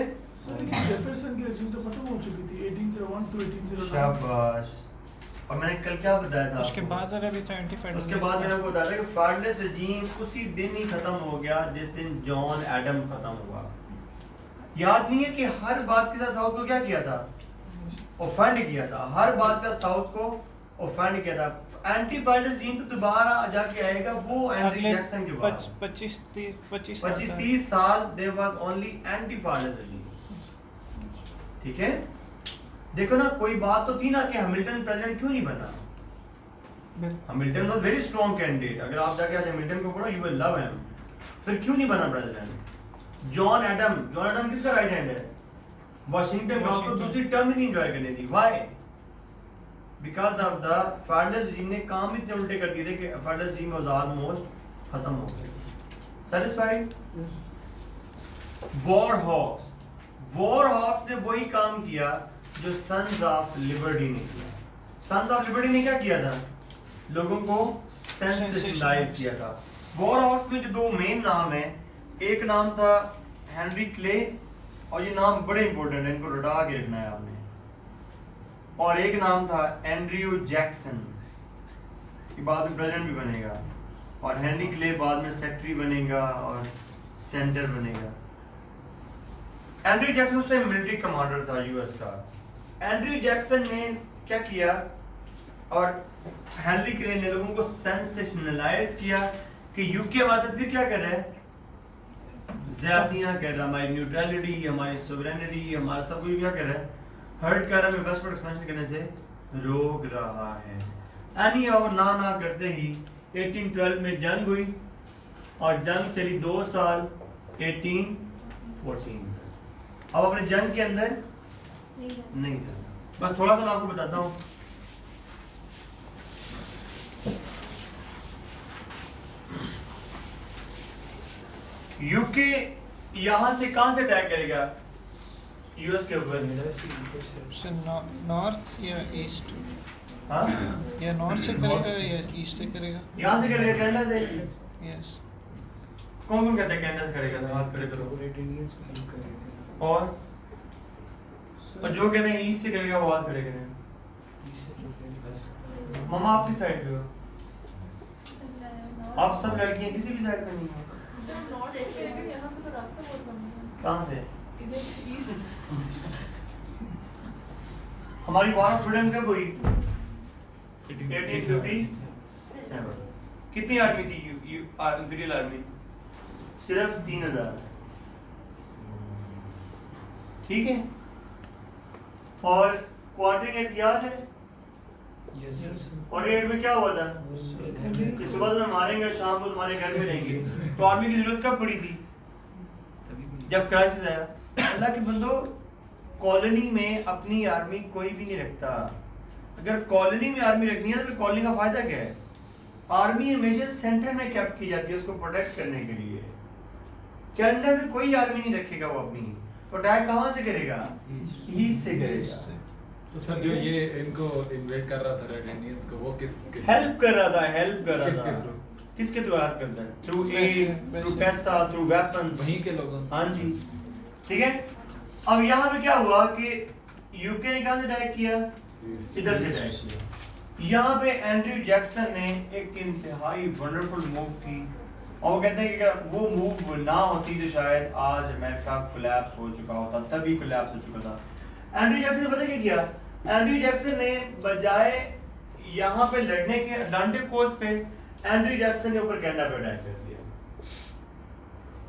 जेफरसन की रेजिम तो खत्म हो चुकी थी 1801 to 1809। शाबाश। और मैंने कल क्या बताया था? उसके बाद वाला भी तो एंटी फेडरलिस्ट। उसके बाद मैंने आपको बताया था कि फेडरलिस्ट रेजिम उसी दिन ही खत्म हो गया जिस दिन जॉन एडम खत्म हुआ। याद नहीं है कि हर बात के साथ साउथ को क्या किया था? ऑफेंड किया था। हर बात का साउथ को ऑफेंड किया था। एंटी फाइडल जीन तो दोबारा जाके आएगा वो एंड्रयू अगले जैक्सन के बाद 25-30 साल there was only anti feudal जीन। ठीक है, देखो ना कोई बात तो थी ना कि हैमिल्टन प्रेसिडेंट क्यों नहीं बना। Hamilton was very strong candidate, अगर आप जाके आज हैमिल्टन को पढ़ो यू विल लव हिम, फिर क्यों नहीं बना प्रेसिडेंट। जॉन एडम किसका राइट हैंड है? वाशिंगटन का, उसको दूसरी टर्म ही नहीं एंजॉय करने दी। Why? Because of the feudal regime ने काम इतने उल्टे कर दिए थे कि फाइडल regime वाज ऑलमोस्ट खत्म हो गया। सेटिस्फाइड? वॉर हॉक्स ने वही काम किया जो सन्स ऑफ लिबर्टी ने किया। सन्स ऑफ लिबर्टी ने क्या किया था? लोगों को सेंसेशनलाइज किया था। वॉर हॉक्स में जो दो मेन नाम है, एक नाम था हेनरी क्ले, और ये नाम बड़े इंपॉर्टेंट है, इनको रटा के रखना है आपने, और एक नाम था एंड्रयू जैक्सन, ये बाद में प्रेसिडेंट भी बनेगा, और हेनरी क्ले बाद में सेक्रेटरी बनेगा और सेंटर बनेगा। एंड्रयू जैक्सन उस टाइम मिलिट्री कमांडर था यूएस का। एंड्रयू जैक्सन ने क्या किया, और हेनरी क्ले ने लोगों को सेंसेशनलाइज किया कि यूके हमारे साथ फिर क्या कर रहा है, ज्यादतियां कर रहा है, हमारी न्यूट्रलिटी, हमारी सोवरेनिटी, हमारा सब कुछ क्या कर रहा है, हर्ट कर रहा है, वेस्टवर्ड एक्सपेंशन करने से रोक रहा है। एनी और ना करते ही 1812 में जंग हुई, और जंग चली 2 साल 1814। अब अपने जंग के अंदर नहीं था। बस थोड़ा सा मैं आपको बताता हूँ। यूके यहां से कहां से अटैक करेगा यूएस के ऊपर? नॉर्थ या ईस्ट, हाँ, या नॉर्थ से करेगा या ईस्ट से करेगा? यहां से करेगा, कनाडा से। यस। कौन कहता है कनाडा से करेगा? हाथ खड़े करो। इंडियंस को हेल्प कर रहे थे। और जो कहते हैं ईस्ट से करेगा वो हाथ खड़े करें। मामा आपकी साइड पे हो, आप सब लड़कियां किसी भी साइड पे नहीं हो। सर नॉर्थ से करेंगे, यहाँ से तो रास्ता बहुत कम है। कहां से? इधर ईस्ट। हमारी वॉर ऑफ फ्रीडम कब हुई? 1857। कितनी आर्मी थी इंपीरियल आर्मी? सिर्फ 3000। ठीक है, और क्वार्टरिंग एक्ट याद है? यस क्वार्टरिंग एक्ट में क्या हुआ था कि सुबह तुम्हें मारेंगे, शाम को तुम्हारे घर में रहेंगे। तो आर्मी की जरूरत कब पड़ी थी? जब क्राइसिस आया। अल्लाह के बंदो, कॉलोनी में अपनी आर्मी कोई भी नहीं रखता। अगर कॉलोनी में आर्मी रखनी है तो फिर कॉलोनी का फायदा क्या है? आर्मी हमेशा सेंटर में कैप्ट की जाती है उसको प्रोटेक्ट करने के लिए। कनाडा में कोई आर्मी नहीं रखेगा वो अपनी, तो अटैक कहाँ से करेगा? ईस्ट से करेगा। तो सर जो ये इनको इन्वेट कर रहा था रेड इंडियंस को, वो हेल्प कर रहा था किसके थ्रू? किसके थ्रू हेल्प करता है? थ्रू एड, थ्रू पैसा, थ्रू वेपन्स, वहीं के लोगों। हाँ जी, ठीक है। अब यहाँ पे क्या हुआ कि यूके ने कहाँ से अटैक किया? इधर से अटैक किया। यहाँ पे एंड्रयू जैक्सन ने एक इंतहाई वंडरफुल मूव की, और वो कहते हैं कि अगर वो मूव ना होती तो शायद आज अमेरिका कोलैप्स हो चुका होता, तभी कोलैप्स हो चुका था। एंड्रयू जैक्सन ने पता क्या किया? एंड्रयू जैक्सन ने बजाय यहाँ पे लड़ने के अटलांटिक कोस्ट पे, एंड्रयू जैक्सन ने ऊपर कनाडा पे अटैक कर दिया।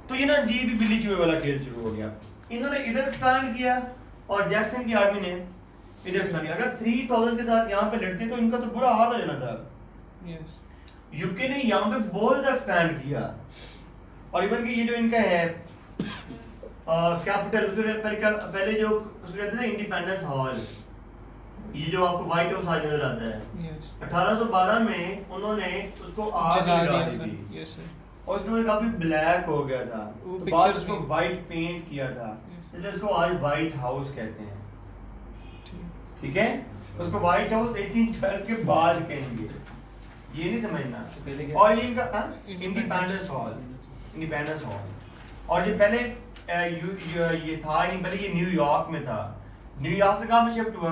तो ये ना जी भी बिल्ली चूहे वाला खेल शुरू हो गया। इन्होंने इधर एक्सपैंड किया और जैक्सन की आर्मी ने इधर एक्सपैंड किया। अगर 3000 के साथ यहाँ पे लड़ते तो इनका तो बुरा हाल हो जाना था। यस। यूके ने यहाँ पे बहुत ज्यादा एक्सपैंड किया, और इवन कि ये जो इनका है कैपिटल, पहले जो उसको कहते थे इंडिपेंडेंस हॉल, ये जो आपको व्हाइट हाउस आज नजर आता है, यस। 1812 में उन्होंने उसको आग जला लगा दिया दी सर। थी, यस सर। और उसमें काफी ब्लैक हो गया था, वो तो बाद pictures उसको भी- व्हाइट पेंट किया था, इसलिए उसको आज व्हाइट हाउस कहते हैं। ठीक है, उसको व्हाइट हाउस 1812 के बाद कहेंगे, ये नहीं समझना। और ये इनका इंडिपेंडेंस हॉल, इंडिपेंडेंस हॉल, और ये पहले ये था नहीं, पहले ये न्यूयॉर्क में था। न्यूयॉर्क से कहाँ पे शिफ्ट हुआ?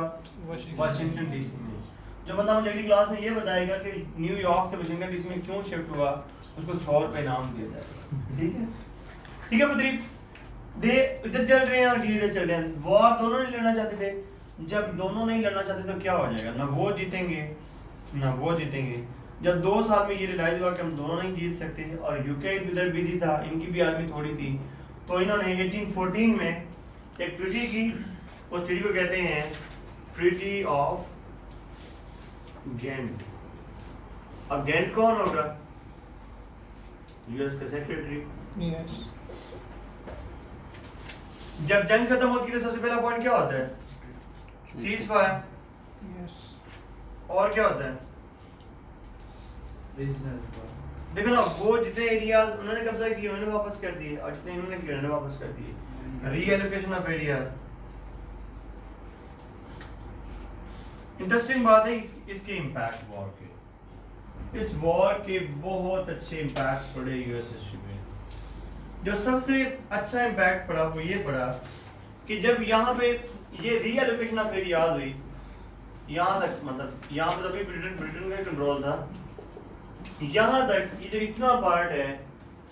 वाशिंगटन डीसी में। जो बंदा मुझे अगली क्लास में ये बताएगा कि न्यूयॉर्क से वाशिंगटन डीसी में क्यों शिफ्ट हुआ, उसको 100 रुपए इनाम दिया जाएगा। ठीक है, ठीक है पुत्री, दे इधर चल रहे हैं और ये इधर चल रहे हैं। वॉर दोनों नहीं लड़ना चाहते थे, जब दोनों नहीं लड़ना चाहते तो क्या हो जाएगा? ना वो जीतेंगे ना वो जीतेंगे। जब 2 साल में ये रियलाइज हुआ कि हम दोनों नहीं जीत सकते और यूके इधर बिजी था, इनकी भी आर्मी थोड़ी थी, तो इन्होंने 1814 में एक ट्रीटी की। उस ट्रीटी को कहते हैं ट्रीटी ऑफ गेंट। अब गेंट कौन होगा? यूएस का सेक्रेटरी। यस। जब जंग खत्म होती है तो सबसे पहला पॉइंट क्या होता है? Cease fire. यस। और क्या होता है? देखो ना, वो जितने एरियाज उन्होंने कब्जा किए उन्होंने वापस कर दिए, और जितने इन्होंने किए उन्होंने वापस कर दिए। Reallocation of area. इंटरेस्टिंग बात है इसके इम्पैक्ट वॉर के। इस वॉर के बहुत अच्छे इम्पैक्ट पड़े यूएस हिस्ट्री में। जो सबसे अच्छा इम्पैक्ट पड़ा वो ये पड़ा कि जब यहाँ पे ये रीएलोकेशन ऑफ एरियाज हुई, यहाँ तक मतलब यहाँ पे तभी ब्रिटेन का कंट्रोल था, यहाँ तक ये जो इतना पार्ट है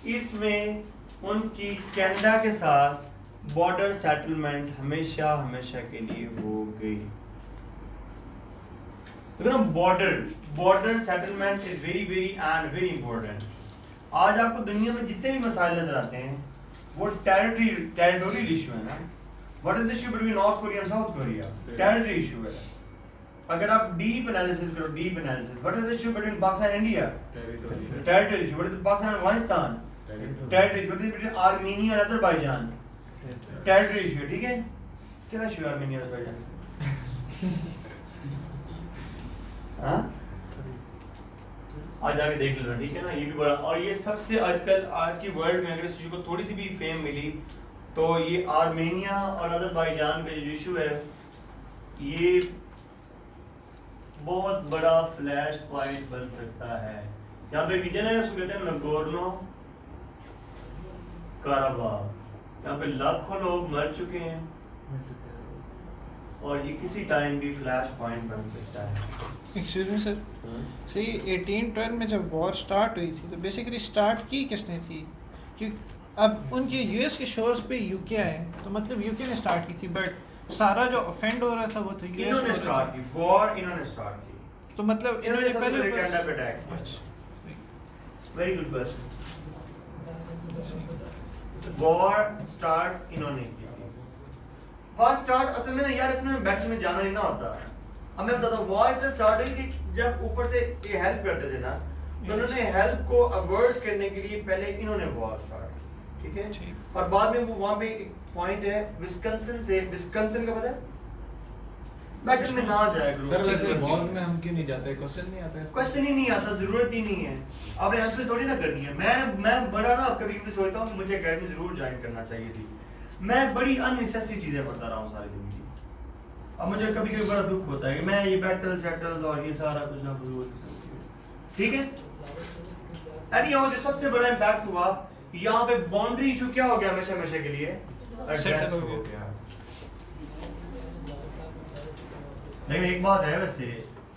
इसमें उनकी कनाडा के साथ बॉर्डर सेटलमेंट हमेशा हमेशा के लिए हो गई। देखो ना, border settlement is very very and very important. आज आपको दुनिया में जितने भी मसाइल नजर आते हैं वो टेरिटोरियल इशू है ना। What is the issue between north Korea and south Korea? Territory issue है। अगर आप डीप एनालिसिस करो, deep analysis, what is the issue between Pakistan and India? Territory issue. What is Pakistan and Afghanistan? Territory issue. What is between Armenia and Azerbaijan? Territory issue है, ठीक है? क्या issue है Armenia और अजरबैजान? हाँ, आज आके देख लेना, ठीक है ना? ये भी बड़ा, और ये सबसे आजकल आज की वर्ल्ड में अगर इस इशू को थोड़ी सी भी फेम मिली तो ये आर्मेनिया और अजरबैजान का जो इशू है ये बहुत बड़ा फ्लैश पॉइंट बन सकता है। यहाँ पे रीजन है उसको कहते हैं नगोर्नो काराबाख। यहाँ पे लाखों लोग मर चुके हैं और ये किसी टाइम भी फ्लैश पॉइंट बन सकता है। एक्सक्यूज मी सर, सही 1812 में जब वॉर स्टार्ट हुई थी तो बेसिकली स्टार्ट की किसने थी? क्योंकि अब उनके यूएस के शोर्स पे यूके आए तो मतलब यूके ने स्टार्ट की थी, बट सारा जो ऑफेंड हो रहा था वो तो यूएस इन्होंने स्टार्ट की वॉर, इन्होंने स्टार्ट की। तो मतलब इन्होंने पहले पहले कनाडा पे अटैक किया। Very good question. War start इन्होंने की। वॉर स्टार्ट असल में ना यार, इसमें बैटल में जाना नहीं ना होता। अब मैं बताता हूँ, वॉर इसलिए स्टार्ट हुई कि जब ऊपर से ये हेल्प करते थे ना, तो उन्होंने हेल्प को अवॉइड करने के लिए पहले इन्होंने वॉर स्टार्ट की, ठीक है? और बाद में वो वहाँ पे एक पॉइंट है विस्कंसिन से, विस्कंसिन का पता है? बैटल में ना जाए ग्रुप। सर वैसे वॉर्स में हम क्यों नहीं जाते? क्वेश्चन नहीं आता है। क्वेश्चन ही नहीं आता, जरूरत ही नहीं है। आपने आंसर थोड़ी ना करनी है। मैं बड़ा ना कभी कभी सोचता हूँ कि मुझे अकेडमी जरूर ज्वाइन करना चाहिए थी। मैं बड़ी अननेसेसरी चीजें पढ़ता रहा हूँ सारी जिंदगी। अब मुझे कभी कभी बड़ा दुख होता है कि मैं ये बैटल सेटल्स और ये सारा कुछ ना फजूल, ठीक है? एंड यहाँ जो सबसे बड़ा इम्पैक्ट हुआ, यहाँ पे बाउंड्री इशू क्या हो गया हमेशा हमेशा के लिए? एड्रेस हो गया। लेकिन एक बात है, वैसे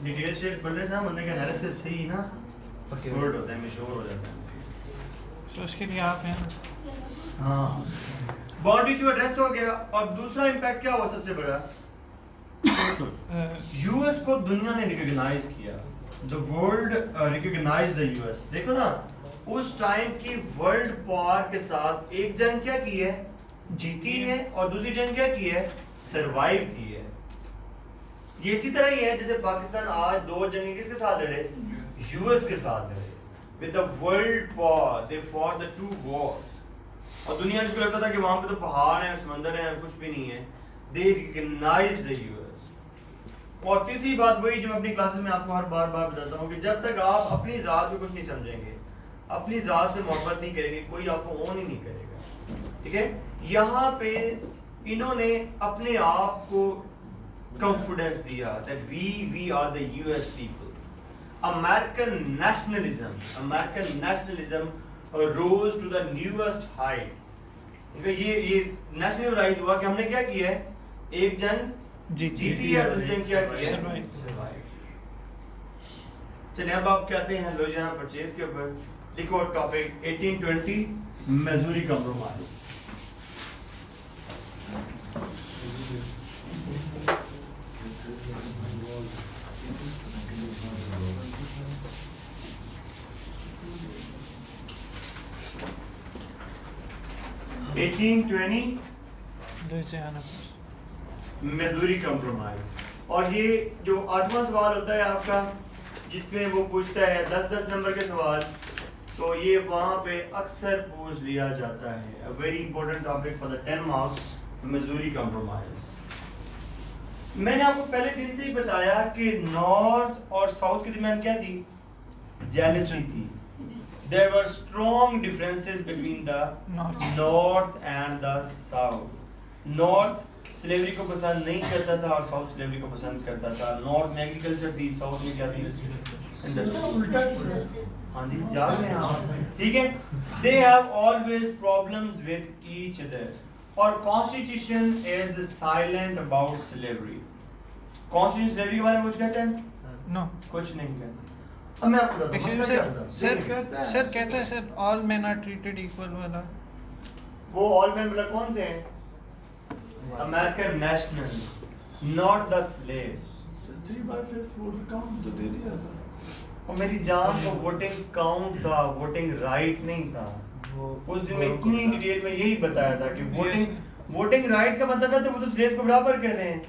डिटेल शेड पढ़ने से ना बंदे का एनालिसिस सही ना एक्सपर्ट होता है, मैच्योर हो जाता है। तो उसके लिए आप हैं। हाँ, बाउंड्री इशू एड्रेस हो गया। और दूसरा इम्पैक्ट क्या हुआ सबसे बड़ा? यूएस को दुनिया ने रिकॉग्नाइज किया। The world recognize the US. देखो ना, उस टाइम की वर्ल्ड पावर के साथ एक जंग क्या की है? जीती है। और दूसरी जंग क्या की है? सरवाइव की है। ये इसी तरह ही है जैसे पाकिस्तान आज 2 जंगें किसके साथ लड़े? यूएस के साथ लड़े। With the world power they fought the 2 Wars. और दुनिया जिसको लगता था कि वहां पे तो पहाड़ हैं, समंदर हैं, कुछ भी नहीं है, दे रिकॉग्नाइज द यूएस। और तीसरी बात वही जो मैं अपनी क्लासेस में आपको हर बार बताता हूँ कि जब तक आप अपनी ज़ात में कुछ नहीं समझेंगे, अपनी ज़ात से मोहब्बत नहीं करेंगे, कोई आपको ओन ही नहीं करेगा, ठीक है? यहाँ पे इन्होंने अपने आप को कॉन्फिडेंस दिया that we are the US people. American nationalism rose to the newest height. ये नेशनल राइज हुआ कि हमने क्या किया है? एक जंग जीती है, दूसरी जंग क्या की है? सरवाइव। चलिए अब आप कहते हैं लुइजियाना परचेज के ऊपर। लिखो topic 1820 Missouri compromise. 1820 Louisiana. Missouri compromise. और ये जो 8वां सवाल होता है आपका, जिसमें वो पूछता है 10-10 नंबर के सवाल, तो ये वहाँ पे अक्सर पूछ लिया जाता है। A very important topic for the 10 marks, Missouri compromise. मैंने आपको पहले दिन से ही बताया कि नॉर्थ और साउथ के दरमियान क्या थी? जेलसी थी। There were strong differences between the north and the south. North slavery को पसंद नहीं करता था और साउथ स्लेवरी को पसंद करता था। नॉर्थ में एग्रीकल्चर थी, साउथ में क्या थी? इंडस्ट्री। हाँ जी, याद है आप, ठीक है। They have always problems with each other. और Constitution is silent about slavery. Constitution slavery के बारे में कुछ कहते हैं? नो। कुछ नहीं कहते। अब मैं आपको बताता हूँ सर कहता है sir all men are treated equal वाला। वो ऑल मैन मतलब कौन से हैं? American national, not the slaves. 3/5 vote count तो दे दिया था। और मेरी जान को वोटिंग काउंट था, वोटिंग राइट नहीं था। उस दिन में इतनी डिटेल में यही बताया था कि वोटिंग राइट का मतलब है तो वो तो स्लेव को बराबर कर रहे हैं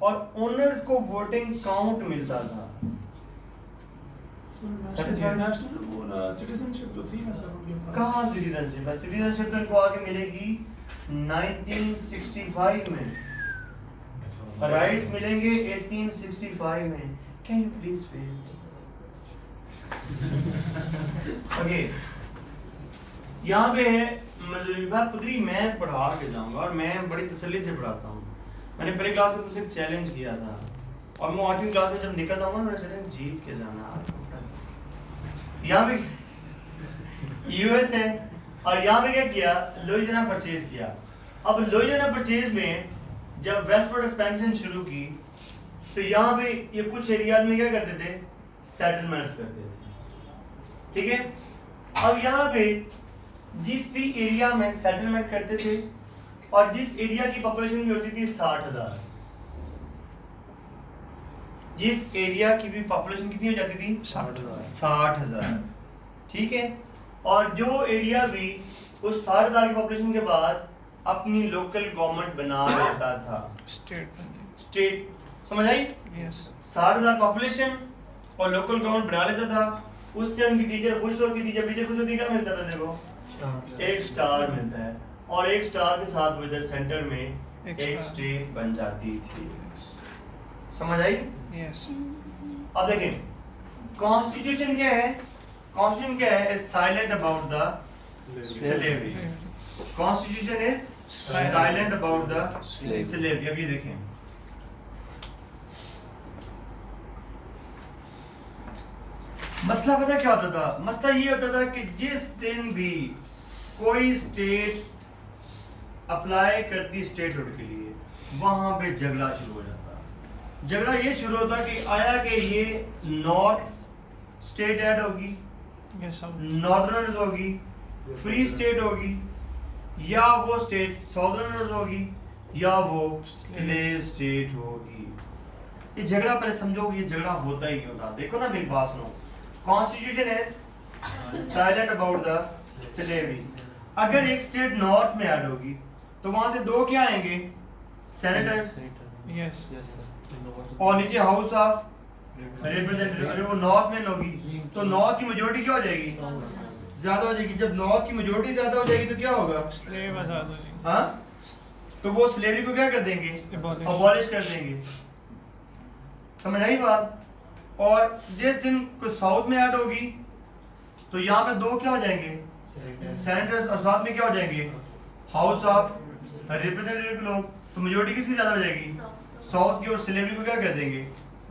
और ओनर्स को वोटिंग काउंट मिलता था। सिटीजनशिप तो थी ना सर उनके पास। कहाँ सिटीजनशिप है? सिटीजनशिप तो इनको आगे मिलेगी 1965 में, राइट्स मिलेंगे 1865 में। Can you please wait? Okay, यहाँ पे है मजरूबा पुदरी। मैं पढ़ा के जाऊंगा और मैं बड़ी तसल्ली से पढ़ाता हूँ। मैंने पहले क्लास में तुमसे एक चैलेंज किया था और मैं 8वीं क्लास में जब निकल आऊंगा मेरा चैलेंज जीत के जाना। यहाँ पे यूएस है और यहाँ पे क्या किया? लुइसियाना परचेज किया। अब लुइसियाना परचेज में जब वेस्टवर्ड एक्सपेंशन शुरू की तो यहाँ पे ये कुछ एरियाज में क्या करते थे? सेटलमेंट्स करते थे, ठीक है। अब यहाँ पे जिस भी एरिया में सेटलमेंट करते थे और जिस एरिया की पॉपुलेशन भी होती थी 60,000, जिस एरिया की भी पॉपुलेशन कितनी हो जाती थी? 60,000, ठीक है। और जो एरिया भी उस 60,000 की पॉपुलेशन के बाद अपनी लोकल गवर्नमेंट बना लेता था, स्टेट, समझ आई? यस। 60,000 पॉपुलेशन और लोकल गवर्नमेंट बना लेता था, उससे उनकी टीचर खुश होती थी। जब टीचर खुश होती क्या मिलता था? देखो, एक स्टार मिलता है और एक स्टार के साथ वो इधर सेंटर में एक स्टेट बन जाती थी। समझ आई? यस। अब देखें कॉन्स्टिट्यूशन क्या है? कॉन्स्टिट्यूशन क्या है? Is silent about the slavery. Constitution is silent about the slavery. अब ये देखें, मसला पता क्या होता था? मसला ये होता था कि जिस दिन भी कोई स्टेट अप्लाई करती स्टेटहुड के लिए वहां पे झगड़ा शुरू हो जाता। झगड़ा ये शुरू होता कि आया कि ये नॉर्थ स्टेट ऐड होगी, नॉर्दर्नर्स होगी, फ्री स्टेट होगी, या वो स्टेट साउदर्नर्स होगी, या वो स्लेव स्टेट होगी। ये झगड़ा पहले समझो, ये झगड़ा होता ही क्यों था। देखो ना मेरी बात सुनो, constitution is silent about the slavery. अगर एक स्टेट नॉर्थ में ऐड होगी तो वहां से दो क्या आएंगे? सेनेटर। यस। और नीचे हाउस ऑफ रिप्रेजेंटेटिव। अगर वो नॉर्थ में होगी तो नॉर्थ की मेजोरिटी क्या हो जाएगी? ज्यादा हो जाएगी। जब नॉर्थ की मेजोरिटी ज्यादा हो जाएगी तो क्या होगा? स्लेव आजाद हो जाएंगे। हाँ, तो वो स्लेवरी को क्या कर देंगे? अबॉलिश कर देंगे। समझ आई बात? और जिस दिन कुछ साउथ में ऐड होगी तो यहाँ पे दो क्या हो जाएंगे? सेनेटर्स। और साथ में क्या हो जाएंगे? हाउस ऑफ रिप्रेजेंटेटिव के लोग। तो मेजोरिटी किसकी ज्यादा हो जाएगी? साउथ की। और स्लेवरी को क्या कर देंगे?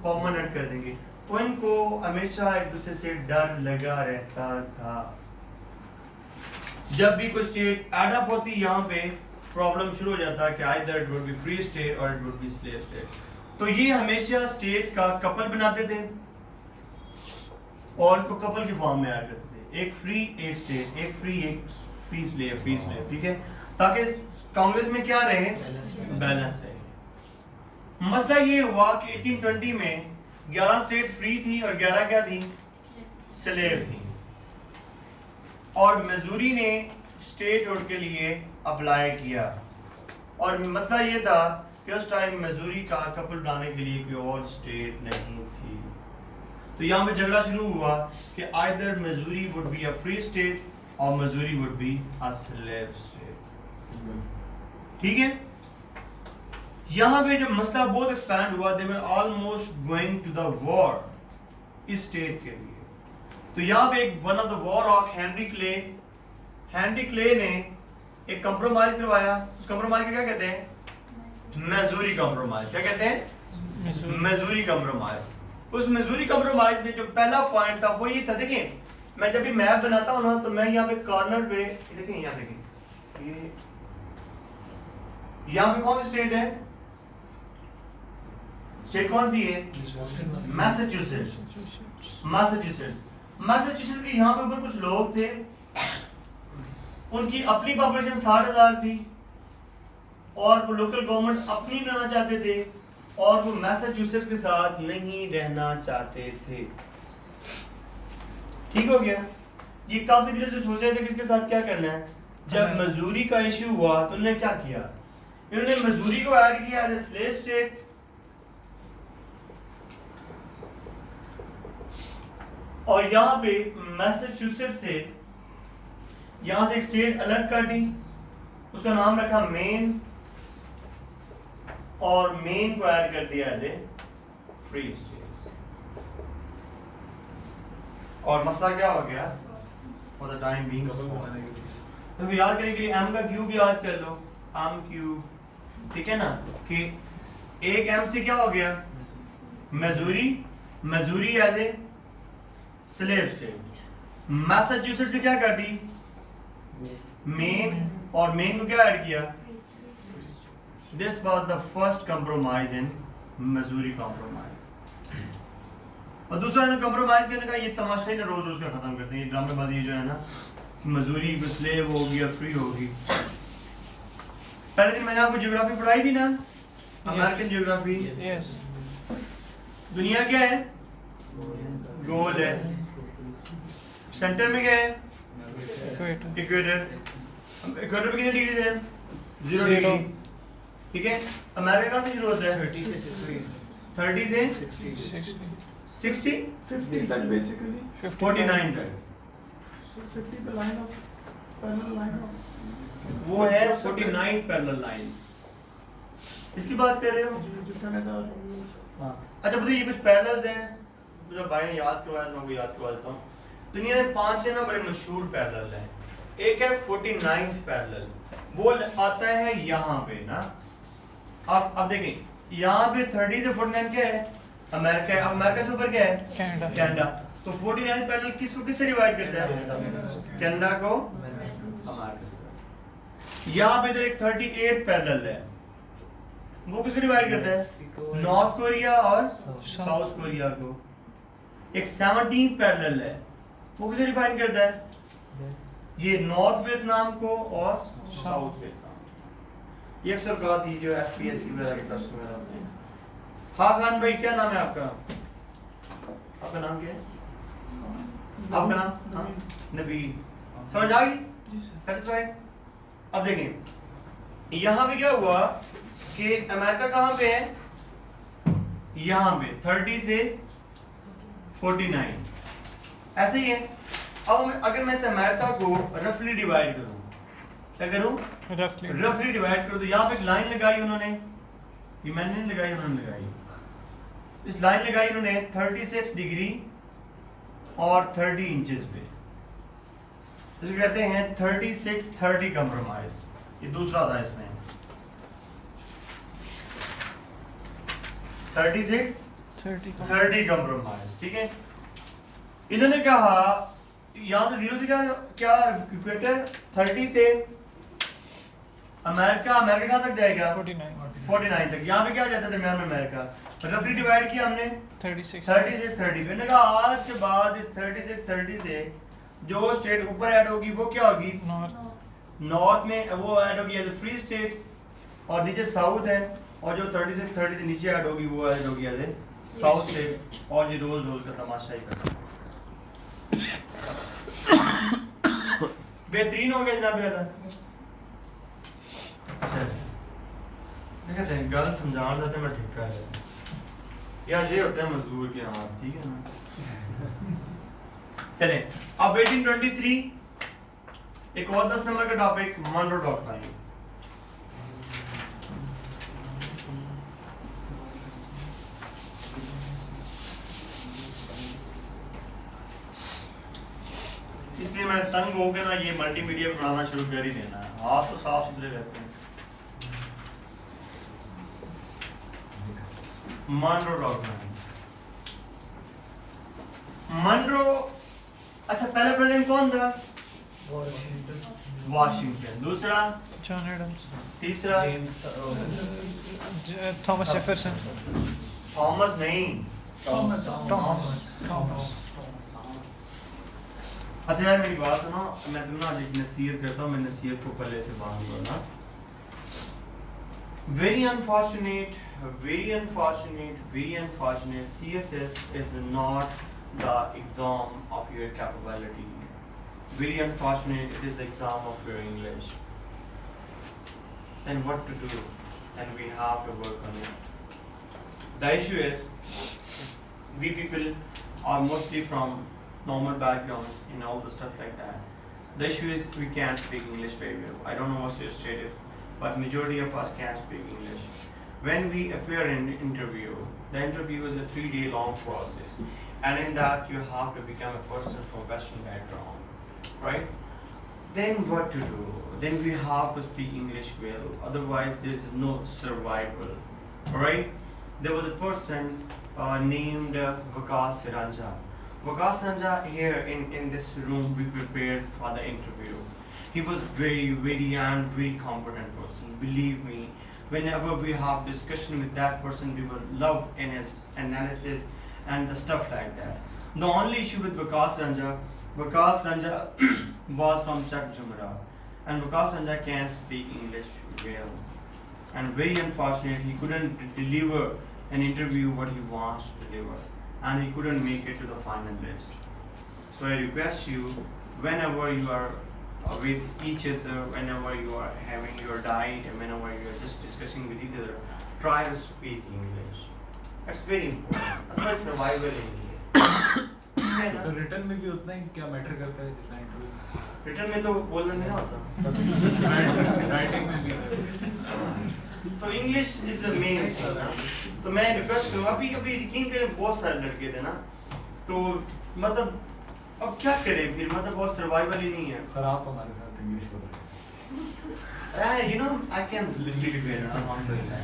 परमानेंट कर देंगे। तो इनको हमेशा एक दूसरे से डर लगा रहता था। जब भी कोई स्टेट ऐड अप होती यहाँ पे प्रॉब्लम शुरू हो जाता है कि either it would be free state और it would be slave state. तो ये हमेशा स्टेट का कपल बनाते थे और उनको कपल की फॉर्म में ऐड करते थे। एक फ्री एक स्टेट, एक फ्री स्लेव, ठीक है, ताकि कांग्रेस में क्या रहे? बैलेंस रहे। मसला ये हुआ कि 1820 में 11 स्टेट फ्री थी और 11 क्या थी? स्लेव थी। और मिजूरी ने स्टेटहुड के लिए अप्लाई किया और मसला ये था कि उस टाइम मिजूरी का कपल बनाने के लिए कोई और स्टेट नहीं थी, तो यहाँ पे झगड़ा शुरू हुआ कि either Missouri would be a free state और Missouri would be a slave state. ठीक है, यहाँ पे जब मसला बहुत एक्सपैंड हुआ, they were almost going to the war इस स्टेट के लिए, तो यहाँ पे एक one of the war of Henry Clay ने एक कंप्रोमाइज करवाया। उस कंप्रोमाइज को क्या कहते हैं? Missouri compromise. क्या कहते हैं? Missouri compromise. उस मिजूरी कंप्रोमाइज में जो पहला पॉइंट था वो ये था, देखिए मैं जब भी मैप बनाता हूँ ना तो मैं यहाँ पे कॉर्नर पे देखिए, यहाँ देखिए, ये यहाँ पे कौन सी स्टेट है? स्टेट कौन सी है? मैसाचुसेट्स। मैसाचुसेट्स के यहाँ पे ऊपर कुछ लोग थे, उनकी अपनी पॉपुलेशन 60,000 थी और वो लोकल गवर्नमेंट अपनी बनाना चाहते थे और वो मैसाचुसेट्स के साथ नहीं रहना चाहते थे। ठीक हो गया? ये काफी दिनों से सोच रहे थे किसके साथ क्या करना है। जब मिजूरी का इश्यू हुआ तो उन्होंने क्या किया? इन्होंने मिजूरी को ऐड किया एज ए स्लेव स्टेट और यहाँ पे मैसाचुसेट्स से यहाँ से एक स्टेट अलग कर दी, उसका नाम रखा मेन और मेन को ऐड कर दिया एज ए फ्री स्टेट। और मसला क्या हो गया? फॉर द टाइम बीइंग तो याद करने के लिए m का क्यूब याद कर लो, m क्यूब, ठीक है ना, कि एक m से क्या हो गया? Missouri as a slave state. Massachusetts से क्या कर दी? मेन, और मेन को क्या ऐड किया? This was the first compromise in Missouri compromise. और दूसरा ने कंप्रोमाइज करने का ये तमाशा ही ना रोज रोज का खत्म करते हैं, ये ड्रामेबाजी जो है ना, मिजूरी स्लेव होगी या फ्री होगी। पहले दिन मैंने आपको ज्योग्राफी पढ़ाई थी ना, अमेरिकन ज्योग्राफी। यस। दुनिया क्या है? गोल है। सेंटर में क्या है? इक्वेटर। इक्वेटर पे कितने डिग्री है? 0 डिग्री। ठीक है, अमेरिका कहाँ से शुरू होता है? 30 से 60 50 तक basically. 49 तक। So 50 the line of parallel line of वो है 49 पैरेलल लाइन। इसकी बात कर रहे हो? जो कनाडा और हाँ। अच्छा बताइए, ये कुछ पैरेलल्स हैं जो भाई ने याद करवाया, मैं आपको याद करवा देता हूँ। दुनिया में 5 है ना बड़े मशहूर पैरेलल हैं। एक है 49th पैरेलल, वो आता है यहाँ पे ना। अब देखें यहाँ पे 30 से 49 क्या है? अमेरिका है। अब अमेरिका से ऊपर क्या है? कनाडा। तो 49th पैरेलल किसको किससे डिवाइड करता है? कनाडा को अमेरिका से। यहाँ पे इधर एक 38th पैरेलल है, वो किसको डिवाइड करता है? नॉर्थ कोरिया और साउथ कोरिया को। एक 17th पैरेलल है, वो किसे डिफाइन करता है? ये नॉर्थ वियतनाम को और साउथ वियतनाम। ये अक्सर बात ही जो एफपीएससी वगैरह के टेस्ट में आते हैं। हाँ खान भाई, क्या नाम है आपका? आपका नाम क्या है? आपका नाम? हाँ? नबी। समझ आ गई? सेटिस्फाइड? अब देखें यहाँ पे क्या हुआ कि अमेरिका कहाँ पे है? यहाँ पे 30 से 49 ऐसे ही है। अब अगर मैं इस अमेरिका को रफली डिवाइड करूं, क्या करूं? रफली डिवाइड करूं, तो यहाँ पे एक लाइन लगाई उन्होंने, ये मैंने नहीं लगाई, उन्होंने लगाई। इस लाइन लगाई उन्होंने 36 डिग्री और 30 इंचेस पे, जिसे कहते हैं 36-30 कंप्रोमाइज। ये दूसरा था इसमें 36-30 कंप्रोमाइज। ठीक है, इन्होंने कहा यहाँ से 0 से क्या इक्वेटर 30 से अमेरिका कहाँ तक जाएगा? 49 तक। यहाँ पे क्या जाता है दरमियान में अमेरिका? रफली डिवाइड किया हमने 30 से 30 पे। कहा आज के बाद इस 30 से जो स्टेट ऊपर ऐड होगी वो क्या होगी? नॉर्थ में वो ऐड होगी एज ए फ्री स्टेट, और नीचे साउथ है, और जो 30 से नीचे ऐड होगी वो ऐड होगी एज ए साउथ स्टेट। और ये रोज का तमाशा ही करता बेहतरीन हो गया जनाब। कहते हैं गलत समझा देते मैं ठीक कर लेता यार, ये होते हैं मजदूर के हाथ, ठीक है ना। चलें अब 1823 एक और 10 नंबर का टॉपिक, मॉन्रो डॉक्ट्राइन। इसलिए मैं तंग हो गया ना, ये मल्टीमीडिया बनाना शुरू कर ही देना है, हाथ तो साफ सुथरे रहते हैं। मॉन्रो डॉक्ट्राइन, मॉन्रो, अच्छा पहला प्रेसिडेंट कौन था? वाशिंगटन। दूसरा जॉन एडम्स। तीसरा थॉमस जेफरसन। थॉमस नहीं, थॉमस। अच्छा यार मेरी बात सुनो, मैं तुम्हें आज एक नसीहत करता हूँ, मैं नसीहत को पहले से बांध लो ना। Very unfortunate, CSS is not the exam of your capability. Very unfortunate, it is the exam of your English. And what to do? And we have to work on it. The issue is, we people are mostly from normal background and all the stuff like that. The issue is we can't speak English very well. I don't know what your status, but majority of us can't speak English. When we appear in interview, the interview is a 3-day long process, and in that you have to become a person from Western background, right? Then what to do? Then we have to speak English well, otherwise there is no survival, right? There was a person named Vikas Ranja. Vikas Ranja here in this room we prepared for the interview. He was very competent person. Believe me, whenever we have discussion with that person, we will love in his analysis and the stuff like that. The only issue with Vikas Ranja was from Chak Jumra, and Vikas Ranja can't speak English well, and very unfortunate he couldn't deliver an interview what he wants to deliver, and he couldn't make it to the final list. So I request you, whenever you are with each other, whenever you are having your diet, and whenever you are just discussing with each other, try to speak English. That's very important. Otherwise survival नहीं है। तो return में भी उतना ही क्या matter करता है जितना इंटरव्यू? रिटर्न में तो बोलना नहीं आता। राइटिंग में भी तो English is the main thing ना। तो मैं रिक्वेस्ट करूँगा, अभी यकीन करें बहुत सारे लड़के थे ना, तो मतलब अब क्या करें फिर, मतलब बहुत सर्वाइवल ही नहीं है। सर आप हमारे साथ इंग्लिश बोल रहे हैं। You know, I can speak well, alhamdulillah।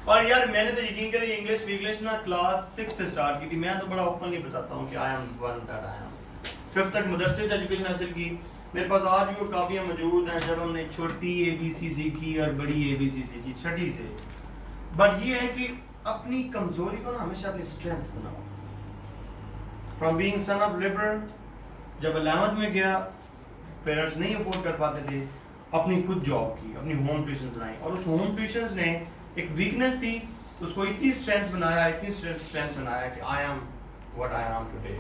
और यार मैंने तो यकीन करें इंग्लिश ना क्लास 6 से स्टार्ट की थी। मैं तो बड़ा ओपनली बताता हूँ कि I am one that I am. 5th तक मदरसे से एजुकेशन हासिल की। मेरे पास आज भी वो कापियाँ मौजूद हैं जब हमने छोटी ABC सीखी और बड़ी ABC सीखी 6ठी से। बट ये है कि अपनी कमजोरी को ना हमेशा अपनी स्ट्रेंथ बनाओ। From being son of liberal, जब 11th में गया, पेरेंट्स नहीं अफोर्ड कर पाते थे, अपनी खुद जॉब की, अपनी होम ट्यूशन बनाई, और उस होम ट्यूशन ने एक वीकनेस थी, उसको इतनी स्ट्रेंथ बनाया कि I am what I am today.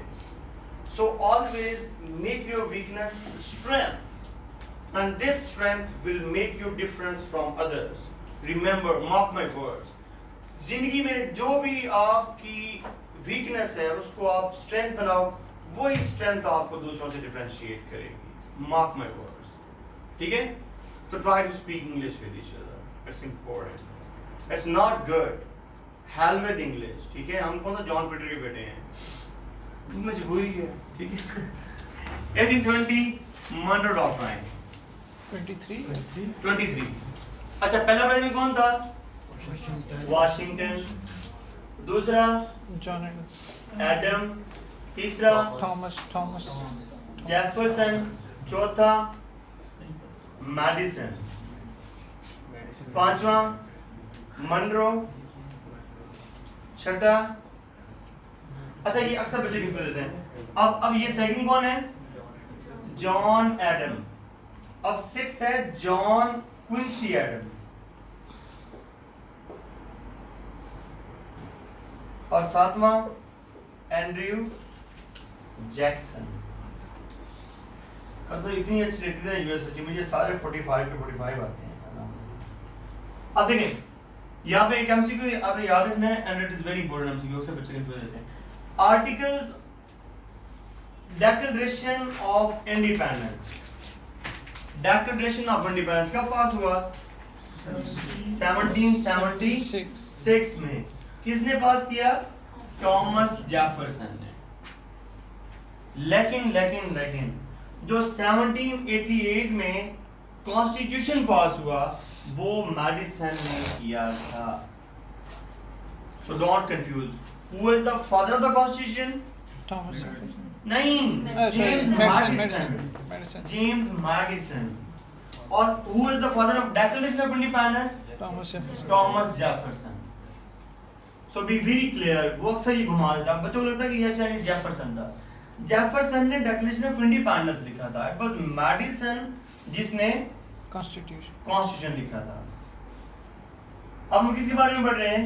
So always make your weakness strength, and this strength will make you difference from others. Remember, mark my words, जिंदगी में जो भी आपकी वीकनेस है उसको आप स्ट्रेंथ बनाओ, वही स्ट्रेंथ आपको दूसरों से डिफरेंशिएट करेगी। मार्क माय वर्ड्स, ठीक है? तो try to speak English with each other, it's important. It's not good hell with English, ठीक है? हम कौन सा जॉन पीटर के बेटे हैं, मजबूरी है, ठीक है? 1820 मॉन्रो डॉक्ट्राइन। 23। अच्छा, पहला प्रेसिडेंट कौन था? वाशिंगटन। दूसरा जॉन एडम्स। एडम। तीसरा थॉमस। जेफरसन। चौथा मैडिसन। पांचवा मॉन्रो। छठा, अच्छा ये अक्सर बच्चे कंफ्यूज होते हैं। अब ये सेकंड कौन है? John Adam. अब 6th है जॉन क्विंसी एडम। और 7वां एंड्रयू जैक्सन। तो इतनी अच्छी रहती थी ना यूनिवर्सिटी, मुझे सारे 45 के 45 आते हैं। अब देखें यहाँ पे एक एमसीक्यू आपने याद रखना है, and it is very important MCQ, अक्सर बच्चे कंफ्यूज होते हैं। Articles declaration of independence, declaration of independence कब पास हुआ? 1776 में। किसने पास किया? थॉमस जेफरसन ने। लेकिन जो 1788 में कॉन्स्टिट्यूशन पास हुआ वो मैडिसन ने किया था। So don't confuse, who is the father of the constitution? Thomas नहीं, James Madison. Medicine James Madison. और who is the father of declaration of independence? Thomas Jefferson. So be very clear, वो अक्सर ये घुमा देता है बच्चों को, लगता है कि ये शायद जेफरसन था। जेफरसन ने डिक्लेरेशन ऑफ इंडिपेंडेंस लिखा था, इट वाज मैडिसन जिसने कॉन्स्टिट्यूशन लिखा था। अब हम किसके बारे में पढ़ रहे हैं?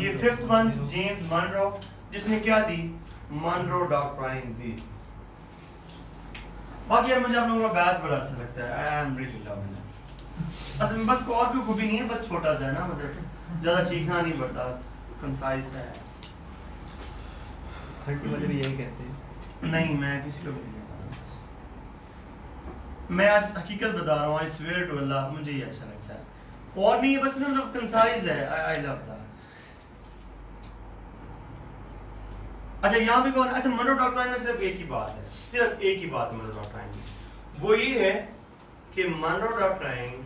ये फिफ्थ वन, जेम्स मनरो, जिसने क्या दी? मनरो डॉक्ट्राइन दी। बाकी यार मुझे आप लोगों का बैच बड़ा अच्छा लगता है, I am really loving it. असल में बस और कोई भी नहीं है, बस छोटा सा है ना, मतलब ज्यादा चीखना नहीं पड़ता, कंसाइज है। 30 वाले भी यही कहते हैं। नहीं, मैं किसी को भी नहीं कहता, मैं आज हकीकत बता रहा हूँ, आई स्वेयर टू अल्लाह, मुझे ये अच्छा लगता है। और नहीं, बस ना मतलब कंसाइज है, आई लव दैट। अच्छा यहाँ भी कौन? अच्छा मनरो डॉक्ट्राइन में सिर्फ एक ही बात है, सिर्फ एक ही बात मनरो डॉक्ट्राइन में, वो ये है कि Monroe doctrine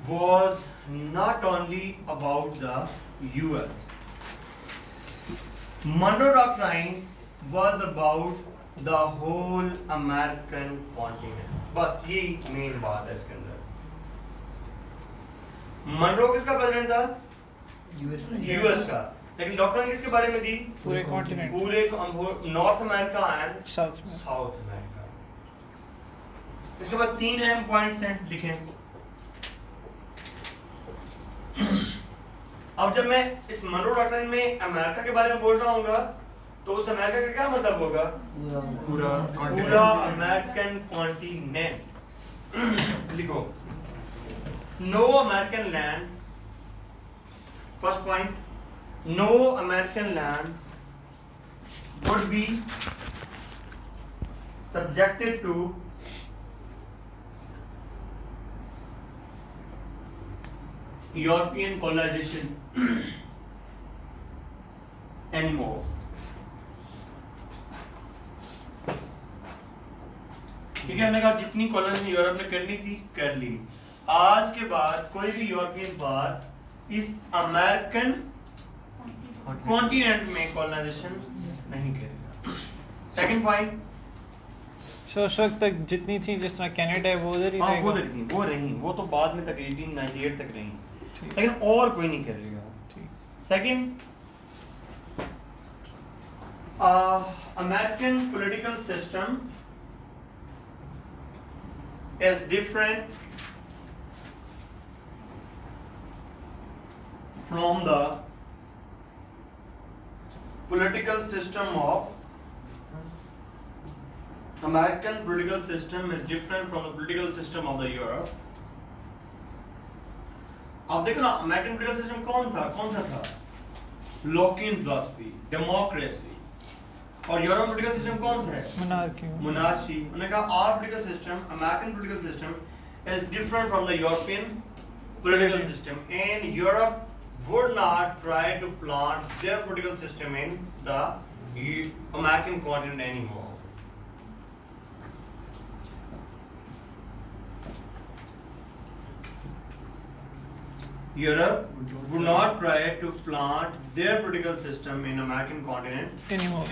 was not only about the US. Monroe Doctrine was about the whole American continent. बस यही मेन बात है इसके अंदर। मनरो किसका प्रेसिडेंट था? यूएस का। लेकिन डॉक्ट्राइन किसके बारे में दी? पूरे कॉन्टिनेंट, पूरे नॉर्थ अमेरिका एंड साउथ में। South America. इसके पास 3 अहम पॉइंट्स हैं, लिखें। अब जब मैं इस मनरो डॉक्ट्राइन में अमेरिका के बारे में बोल रहा हूँगा तो उस अमेरिका का क्या मतलब होगा? पूरा अमेरिकन कॉन्टिनेंट। लिखो, no American land, first point, no American land would be subjected to European colonization anymore. ठीक है, हमने कहा जितनी कॉलोनाइजेशन यूरोप ने करनी थी कर ली। आज के बाद कोई भी यूरोपियन बार इस अमेरिकन कॉन्टिनेंट में कॉलोनाइजेशन नहीं करेगा। सेकंड पॉइंट, उस वक्त तक जितनी थी, जिस तरह कनाडा है वो उधर ही रहेगा। वो रही, वो तो बाद में तक 1898 तक रही, लेकिन और कोई नहीं करेगा। Second, American political system is different from the political system of American political system is different from the political system of the Europe. अब देखो ना, अमेरिकन पॉलिटिकल सिस्टम कौन सा था? Lockean philosophy, democracy. और यूरोपियन पॉलिटिकल सिस्टम कौन सा है? मोनार्की। उन्होंने कहा our political system, American political system is different from the European political system, and Europe would not try to plant their political system in the American continent anymore. Europe would not try to plant their political system in American continent anymore.